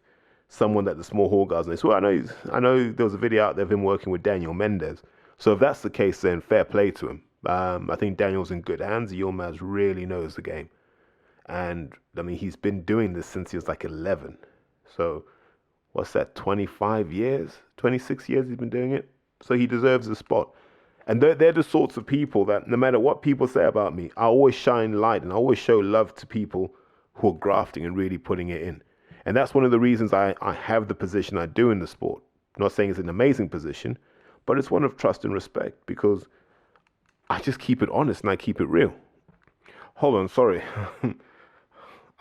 someone that the Small Hall guys know. So I know there was a video out there of him working with Daniel Mendez. So if that's the case, then fair play to him. I think Daniel's in good hands. Yilmaz really knows the game. And, I mean, he's been doing this since he was like 11. So, what's that, 25 years? 26 years he's been doing it? So he deserves a spot. And they're the sorts of people that no matter what people say about me, I always shine light and I always show love to people who are grafting and really putting it in. And that's one of the reasons I have the position I do in the sport. I'm not saying it's an amazing position, but it's one of trust and respect because I just keep it honest and I keep it real. Hold on, sorry.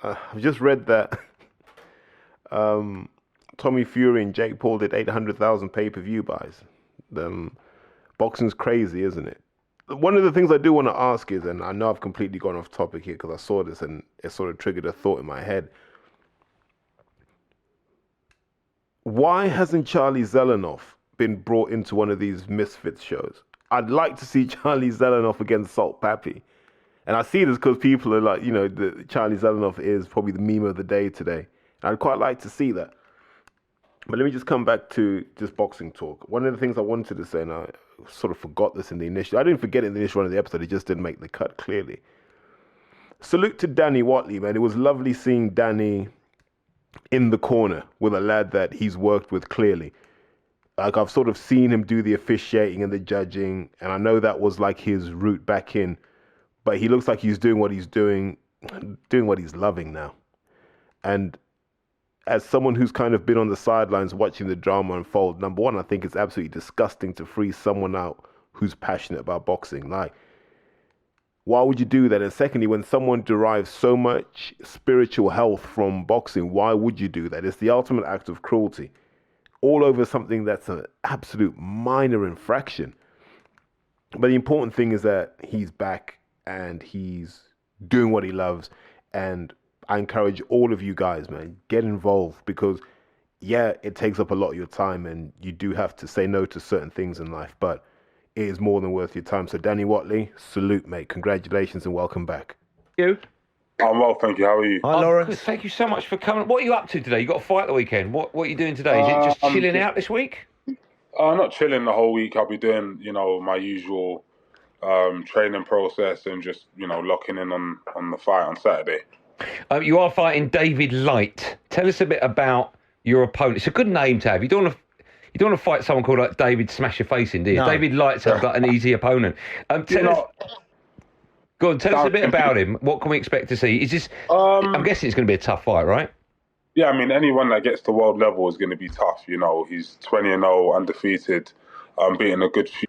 I've just read that Tommy Fury and Jake Paul did 800,000 pay-per-view buys. Boxing's crazy, isn't it? One of the things I do want to ask is, and I know I've completely gone off topic here because I saw this and it sort of triggered a thought in my head. Why hasn't Charlie Zelenoff been brought into one of these Misfits shows? I'd like to see Charlie Zelenoff against Salt Pappy. And I see this because people are like, you know, Charlie Zelenoff is probably the meme of the day today. And I'd quite like to see that. But let me just come back to just boxing talk. One of the things I wanted to say, and I sort of forgot this in the initial, I didn't forget it in the initial run of the episode, it just didn't make the cut clearly. Salute to Danny Watley, man. It was lovely seeing Danny in the corner with a lad that he's worked with clearly. Like, I've sort of seen him do the officiating and the judging, and I know that was like his route back in, but he looks like he's doing what he's doing what he's loving now. And as someone who's kind of been on the sidelines watching the drama unfold, number one, I think it's absolutely disgusting to freeze someone out who's passionate about boxing. Like, Why would you do that? And secondly, when someone derives so much spiritual health from boxing, why would you do that? It's the ultimate act of cruelty. All over something that's an absolute minor infraction. But the important thing is that he's back and he's doing what he loves. And I encourage all of you guys, man, get involved, because yeah, it takes up a lot of your time and you do have to say no to certain things in life, but it is more than worth your time. So Danny Watley, salute, mate. Congratulations and welcome back. You? I'm well, thank you. How are you? Hi, Lawrence. Good. Thank you so much for coming. What are you up to today? You got a fight the weekend. What are you doing today? Is it just chilling out this week? Not chilling the whole week. I'll be doing, my usual training process and just, locking in on the fight on Saturday. You are fighting David Light. Tell us a bit about your opponent. It's a good name to have. You don't want to fight someone called like David Smash Your Face in, do you? No. David Light sounds like an easy opponent. Go on, tell us a bit about him. What can we expect to see? Is this? I'm guessing it's going to be a tough fight, right? Yeah, I mean, anyone that gets to world level is going to be tough. He's 20-0, undefeated, beating a good few.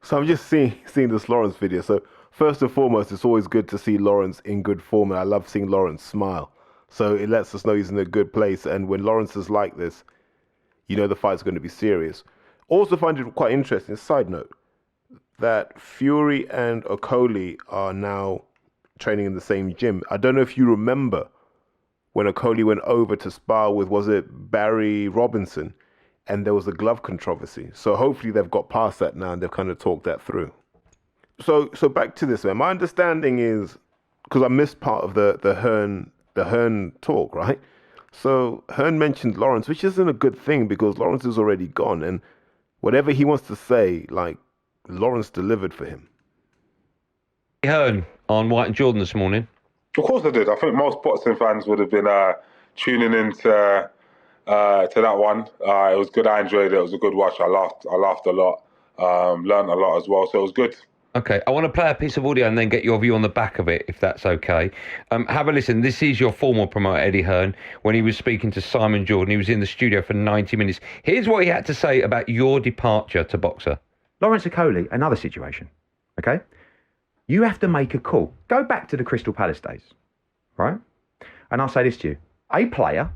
So I'm just seeing this Lawrence video. So first and foremost, it's always good to see Lawrence in good form, and I love seeing Lawrence smile. So it lets us know he's in a good place. And when Lawrence is like this, the fight's going to be serious. Also find it quite interesting, side note, that Fury and Okolie are now training in the same gym. I don't know if you remember when Okolie went over to spar with, was it Barry Robinson? And there was a glove controversy. So hopefully they've got past that now and they've kind of talked that through. So back to this, man. My understanding is, because I missed part of the Hearn talk, right? So Hearn mentioned Lawrence, which isn't a good thing because Lawrence is already gone. And whatever he wants to say, like, Lawrence delivered for him. Hearn on White and Jordan this morning. Of course I did. I think most boxing fans would have been tuning into that one. It was good. I enjoyed it. It was a good watch. I laughed a lot. Learned a lot as well. So it was good. Okay, I want to play a piece of audio and then get your view on the back of it, if that's okay. Have a listen. This is your former promoter, Eddie Hearn, when he was speaking to Simon Jordan. He was in the studio for 90 minutes. Here's what he had to say about your departure to boxer. Lawrence Okolie, another situation, okay? You have to make a call. Go back to the Crystal Palace days, right? And I'll say this to you. A player,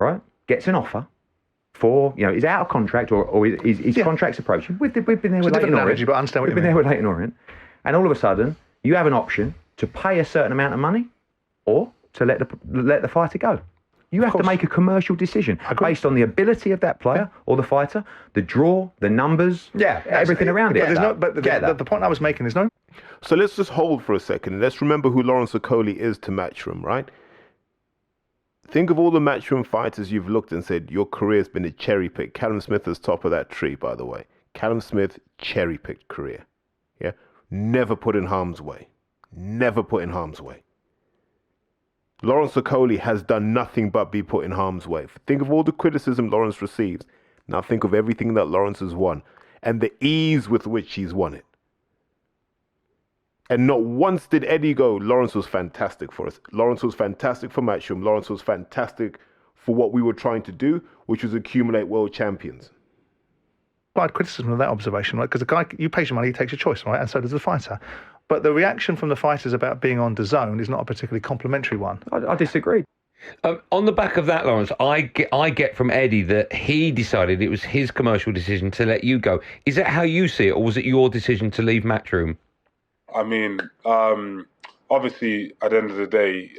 right, gets an offer for, is out of contract or his contract's approaching. We've been there with Leyton Orient. But I understand what We've been there with Leyton Orient. And all of a sudden, you have an option to pay a certain amount of money or to let the fighter go. You have to make a commercial decision based on the ability of that player or the fighter, the draw, the numbers, everything around it. But the point I was making is no. So let's just hold for a second and let's remember who Lawrence Okolie is to Matchroom, right? Think of all the Matchroom fighters you've looked and said, your career's been a cherry pick. Callum Smith is top of that tree, by the way. Callum Smith, cherry picked career. Yeah. Never put in harm's way. Never put in harm's way. Lawrence Okolie has done nothing but be put in harm's way. Think of all the criticism Lawrence receives. Now think of everything that Lawrence has won and the ease with which he's won it. And not once did Eddie go, Lawrence was fantastic for us. Lawrence was fantastic for Matchroom. Lawrence was fantastic for what we were trying to do, which was accumulate world champions. Applied criticism of that observation, right? Because the guy, you pay your money, he takes your choice, right? And so does the fighter. But the reaction from the fighters about being on DAZN is not a particularly complimentary one. I disagree. On the back of that, Lawrence, I get from Eddie that he decided it was his commercial decision to let you go. Is that how you see it, or was it your decision to leave Matchroom? I mean, obviously, at the end of the day,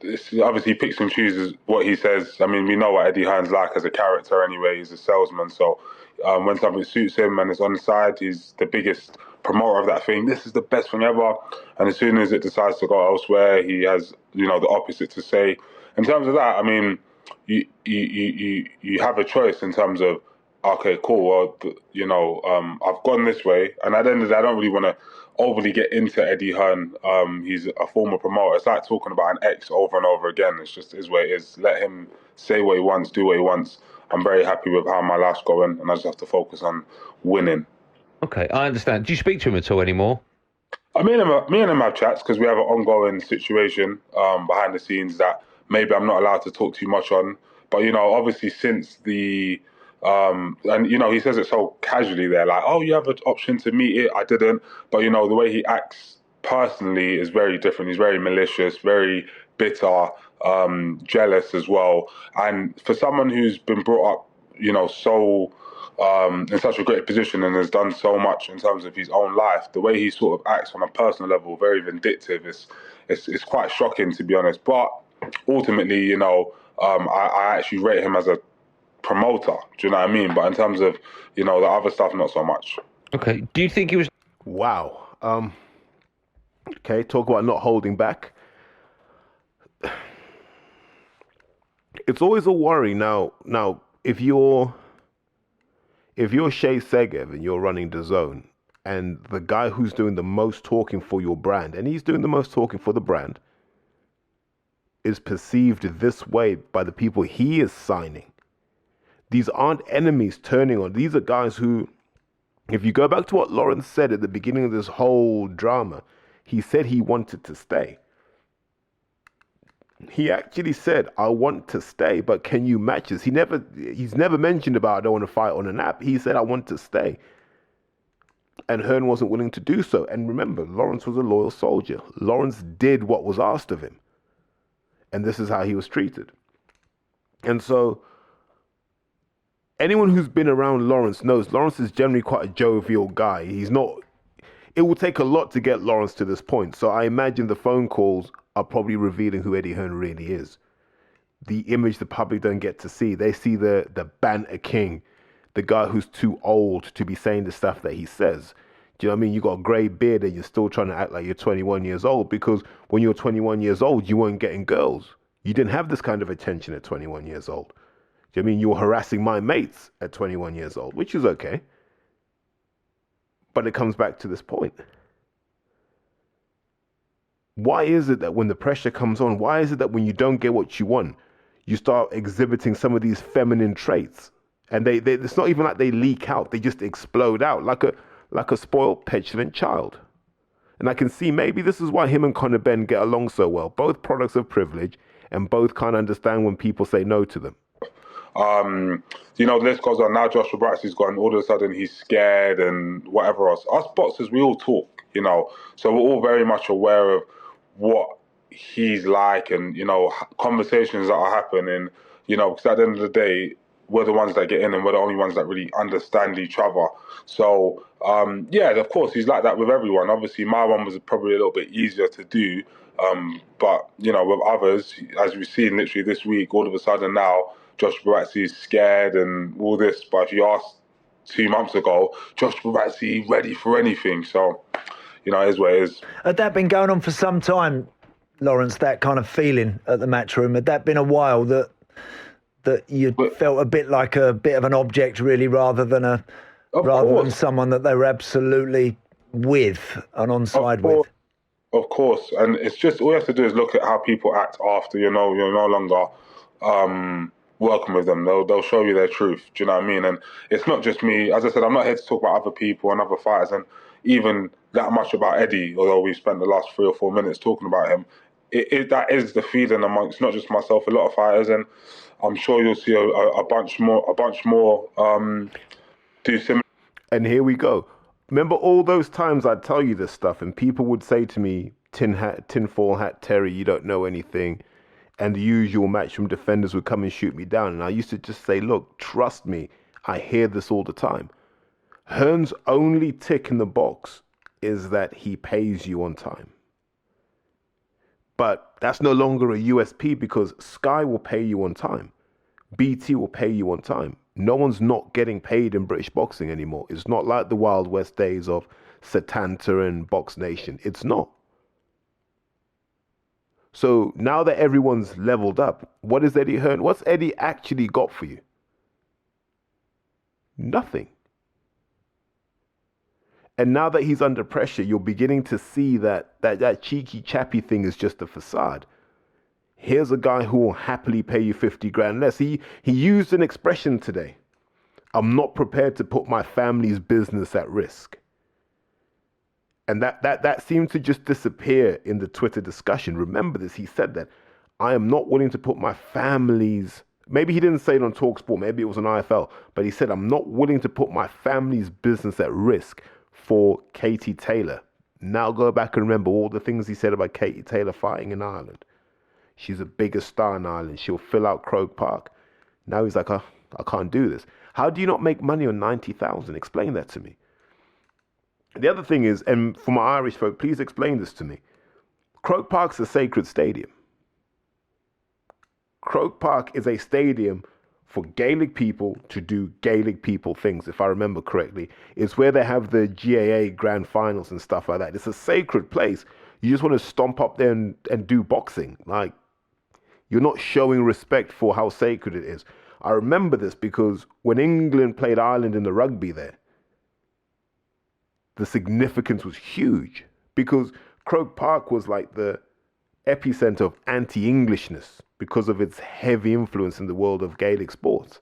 it's obviously he picks and chooses what he says. I mean, we know what Eddie Hearn's like as a character anyway. He's a salesman, so when something suits him and it's on the side, he's the biggest promoter of that thing. This is the best thing ever. And as soon as it decides to go elsewhere, he has, the opposite to say. In terms of that, I mean, you have a choice in terms of, okay, cool, well, I've gone this way. And at the end of the day, I don't really want to overly get into Eddie Hearn. He's a former promoter. It's like talking about an ex over and over again. It's just is what it is. Let him say what he wants, do what he wants. I'm very happy with how my life's going, and I just have to focus on winning. Okay, I understand. Do you speak to him at all anymore? Me and him have chats because we have an ongoing situation behind the scenes that maybe I'm not allowed to talk too much on. But, obviously since the And, you know, he says it so casually there, like, oh, you have an option to meet it. I didn't. But, you know, the way he acts personally is very different. He's very malicious, very bitter, jealous as well. And for someone who's been brought up, you know, so in such a great position and has done so much in terms of his own life, the way he sort of acts on a personal level, very vindictive, it's quite shocking, to be honest. But ultimately, you know, I actually rate him as a promoter. Do you know what I mean? But in terms of, you know, the other stuff, not so much. Okay. Do you think he was? Wow. Okay, talk about not holding back. It's always a worry now. If you're Shay Segev and you're running DAZN, and the guy who's doing the most talking for your brand, and he's doing the most talking for the brand, is perceived this way by the people he is signing. These aren't enemies turning on. These are guys who, if you go back to what Lawrence said at the beginning of this whole drama, he said he wanted to stay. He actually said, I want to stay, but can you match this? He's never mentioned about, I don't want to fight on an app. He said, I want to stay. And Hearn wasn't willing to do so. And remember, Lawrence was a loyal soldier. Lawrence did what was asked of him. And this is how he was treated. And so anyone who's been around Lawrence knows Lawrence is generally quite a jovial guy. It will take a lot to get Lawrence to this point. So I imagine the phone calls are probably revealing who Eddie Hearn really is. The image the public don't get to see. They see the banter king, the guy who's too old to be saying the stuff that he says. Do you know what I mean? You got a grey beard and you're still trying to act like you're 21 years old, because when you're 21 years old, you weren't getting girls. You didn't have this kind of attention at 21 years old. Do you know what I mean? You were harassing my mates at 21 years old, which is okay. But it comes back to this point. Why is it that when the pressure comes on, why is it that when you don't get what you want, you start exhibiting some of these feminine traits? And it's not even like they leak out, they just explode out like a spoiled, petulant child. And I can see maybe this is why him and Conor Benn get along so well. Both products of privilege, and both can't understand when people say no to them. You know, the list goes on. Now Joshua Braxey's gone. All of a sudden he's scared and whatever else. Us boxers, we all talk, you know. So we're all very much aware of what he's like and, you know, conversations that are happening, you know, because at the end of the day, we're the ones that get in and we're the only ones that really understand each other. So, yeah, of course, he's like that with everyone. Obviously, my one was probably a little bit easier to do. But, you know, with others, as we've seen literally this week, all of a sudden now, Josh Barratzi is scared and all this. But if you asked 2 months ago, Josh Barratzi ready for anything. So, you know, it is what it is. Had that been going on for some time, Lawrence, that kind of feeling at the Matchroom? Had that been a while that you felt a bit like a bit of an object, really, rather than someone that they were absolutely with and on side with? Of course, and it's just all you have to do is look at how people act after you're no longer working with them. They'll show you their truth. Do you know what I mean? And it's not just me. As I said, I'm not here to talk about other people and other fighters, and even that much about Eddie. Although we spent the last 3 or 4 minutes talking about him, that is the feeling amongst not just myself, a lot of fighters, and I'm sure you'll see a bunch more do similar. And here we go. Remember all those times I'd tell you this stuff and people would say to me, tinfoil hat Terry, you don't know anything. And the usual Matchroom defenders would come and shoot me down. And I used to just say, look, trust me, I hear this all the time. Hearn's only tick in the box is that he pays you on time. But that's no longer a USP because Sky will pay you on time. BT will pay you on time. No one's not getting paid in British boxing anymore. It's not like the Wild West days of Setanta and Box Nation. It's not. So now that everyone's leveled up, what is Eddie Hearn? What's Eddie actually got for you? Nothing. And now that he's under pressure, you're beginning to see that cheeky chappy thing is just a facade. Here's a guy who will happily pay you 50 grand less. He used an expression today. I'm not prepared to put my family's business at risk. And that seemed to just disappear in the Twitter discussion. Remember this, he said that I am not willing to put my family's maybe he didn't say it on TalkSport, maybe it was on IFL, but he said, I'm not willing to put my family's business at risk for Katie Taylor. Now go back and remember all the things he said about Katie Taylor fighting in Ireland. She's a bigger star in Ireland. She'll fill out Croke Park. Now he's like, I can't do this. How do you not make money on 90,000? Explain that to me. The other thing is, and for my Irish folk, please explain this to me. Croke Park's a sacred stadium. Croke Park is a stadium for Gaelic people to do Gaelic people things, if I remember correctly. It's where they have the GAA grand finals and stuff like that. It's a sacred place. You just want to stomp up there and do boxing. Like, you're not showing respect for how sacred it is. I remember this because when England played Ireland in the rugby there, the significance was huge because Croke Park was like the epicenter of anti-Englishness because of its heavy influence in the world of Gaelic sports.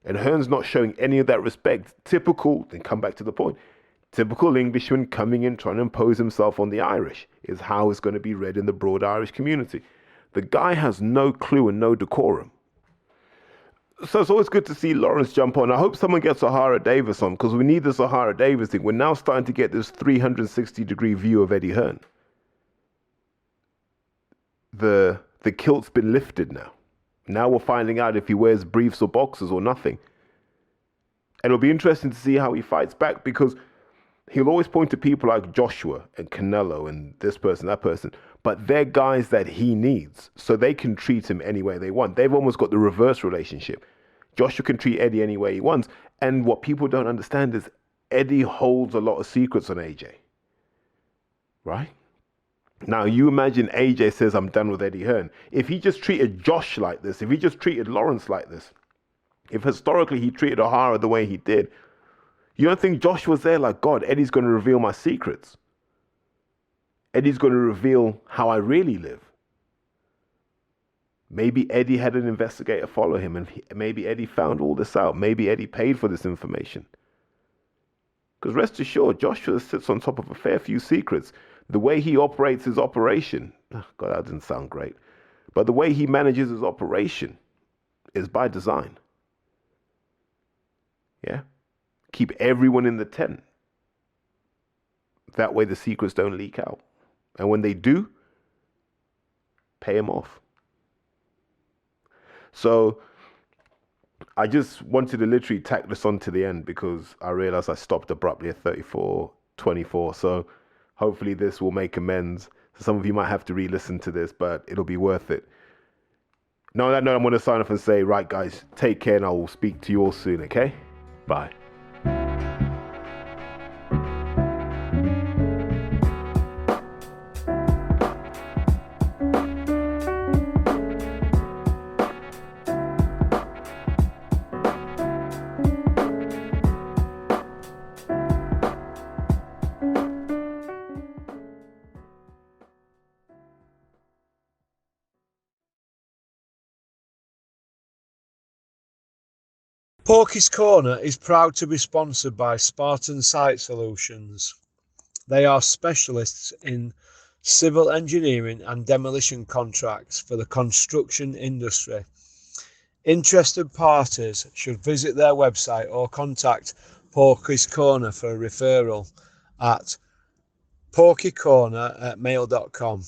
And Hearn's not showing any of that respect. Typical, then come back to the point, typical Englishman coming in trying to impose himself on the Irish is how it's going to be read in the broad Irish community. The guy has no clue and no decorum. So it's always good to see Lawrence jump on. I hope someone gets Sahara Davis on because we need the Sahara Davis thing. We're now starting to get this 360-degree view of Eddie Hearn. The kilt's been lifted now. Now we're finding out if he wears briefs or boxers or nothing. And it'll be interesting to see how he fights back because he'll always point to people like Joshua and Canelo and this person, that person. But they're guys that he needs, so they can treat him any way they want. They've almost got the reverse relationship. Joshua can treat Eddie any way he wants. And what people don't understand is Eddie holds a lot of secrets on AJ. Right? Now, you imagine AJ says, I'm done with Eddie Hearn. If he just treated Josh like this, if he just treated Lawrence like this, if historically he treated O'Hara the way he did, you don't think Josh was there like, God, Eddie's going to reveal my secrets. Eddie's going to reveal how I really live. Maybe Eddie had an investigator follow him and maybe Eddie found all this out. Maybe Eddie paid for this information. Because rest assured, Joshua sits on top of a fair few secrets. The way he operates his operation, God, that didn't sound great. But the way he manages his operation is by design. Yeah? Keep everyone in the tent. That way the secrets don't leak out. And when they do, pay him off. So I just wanted to literally tack this on to the end because I realized I stopped abruptly at 34:24. So hopefully this will make amends. Some of you might have to re-listen to this, but it'll be worth it. Now on that note, I'm going to sign off and say, right guys, take care and I will speak to you all soon, okay? Bye. Porky's Corner is proud to be sponsored by Spartan Site Solutions. They are specialists in civil engineering and demolition contracts for the construction industry. Interested parties should visit their website or contact Porky's Corner for a referral at porkycorner@mail.com.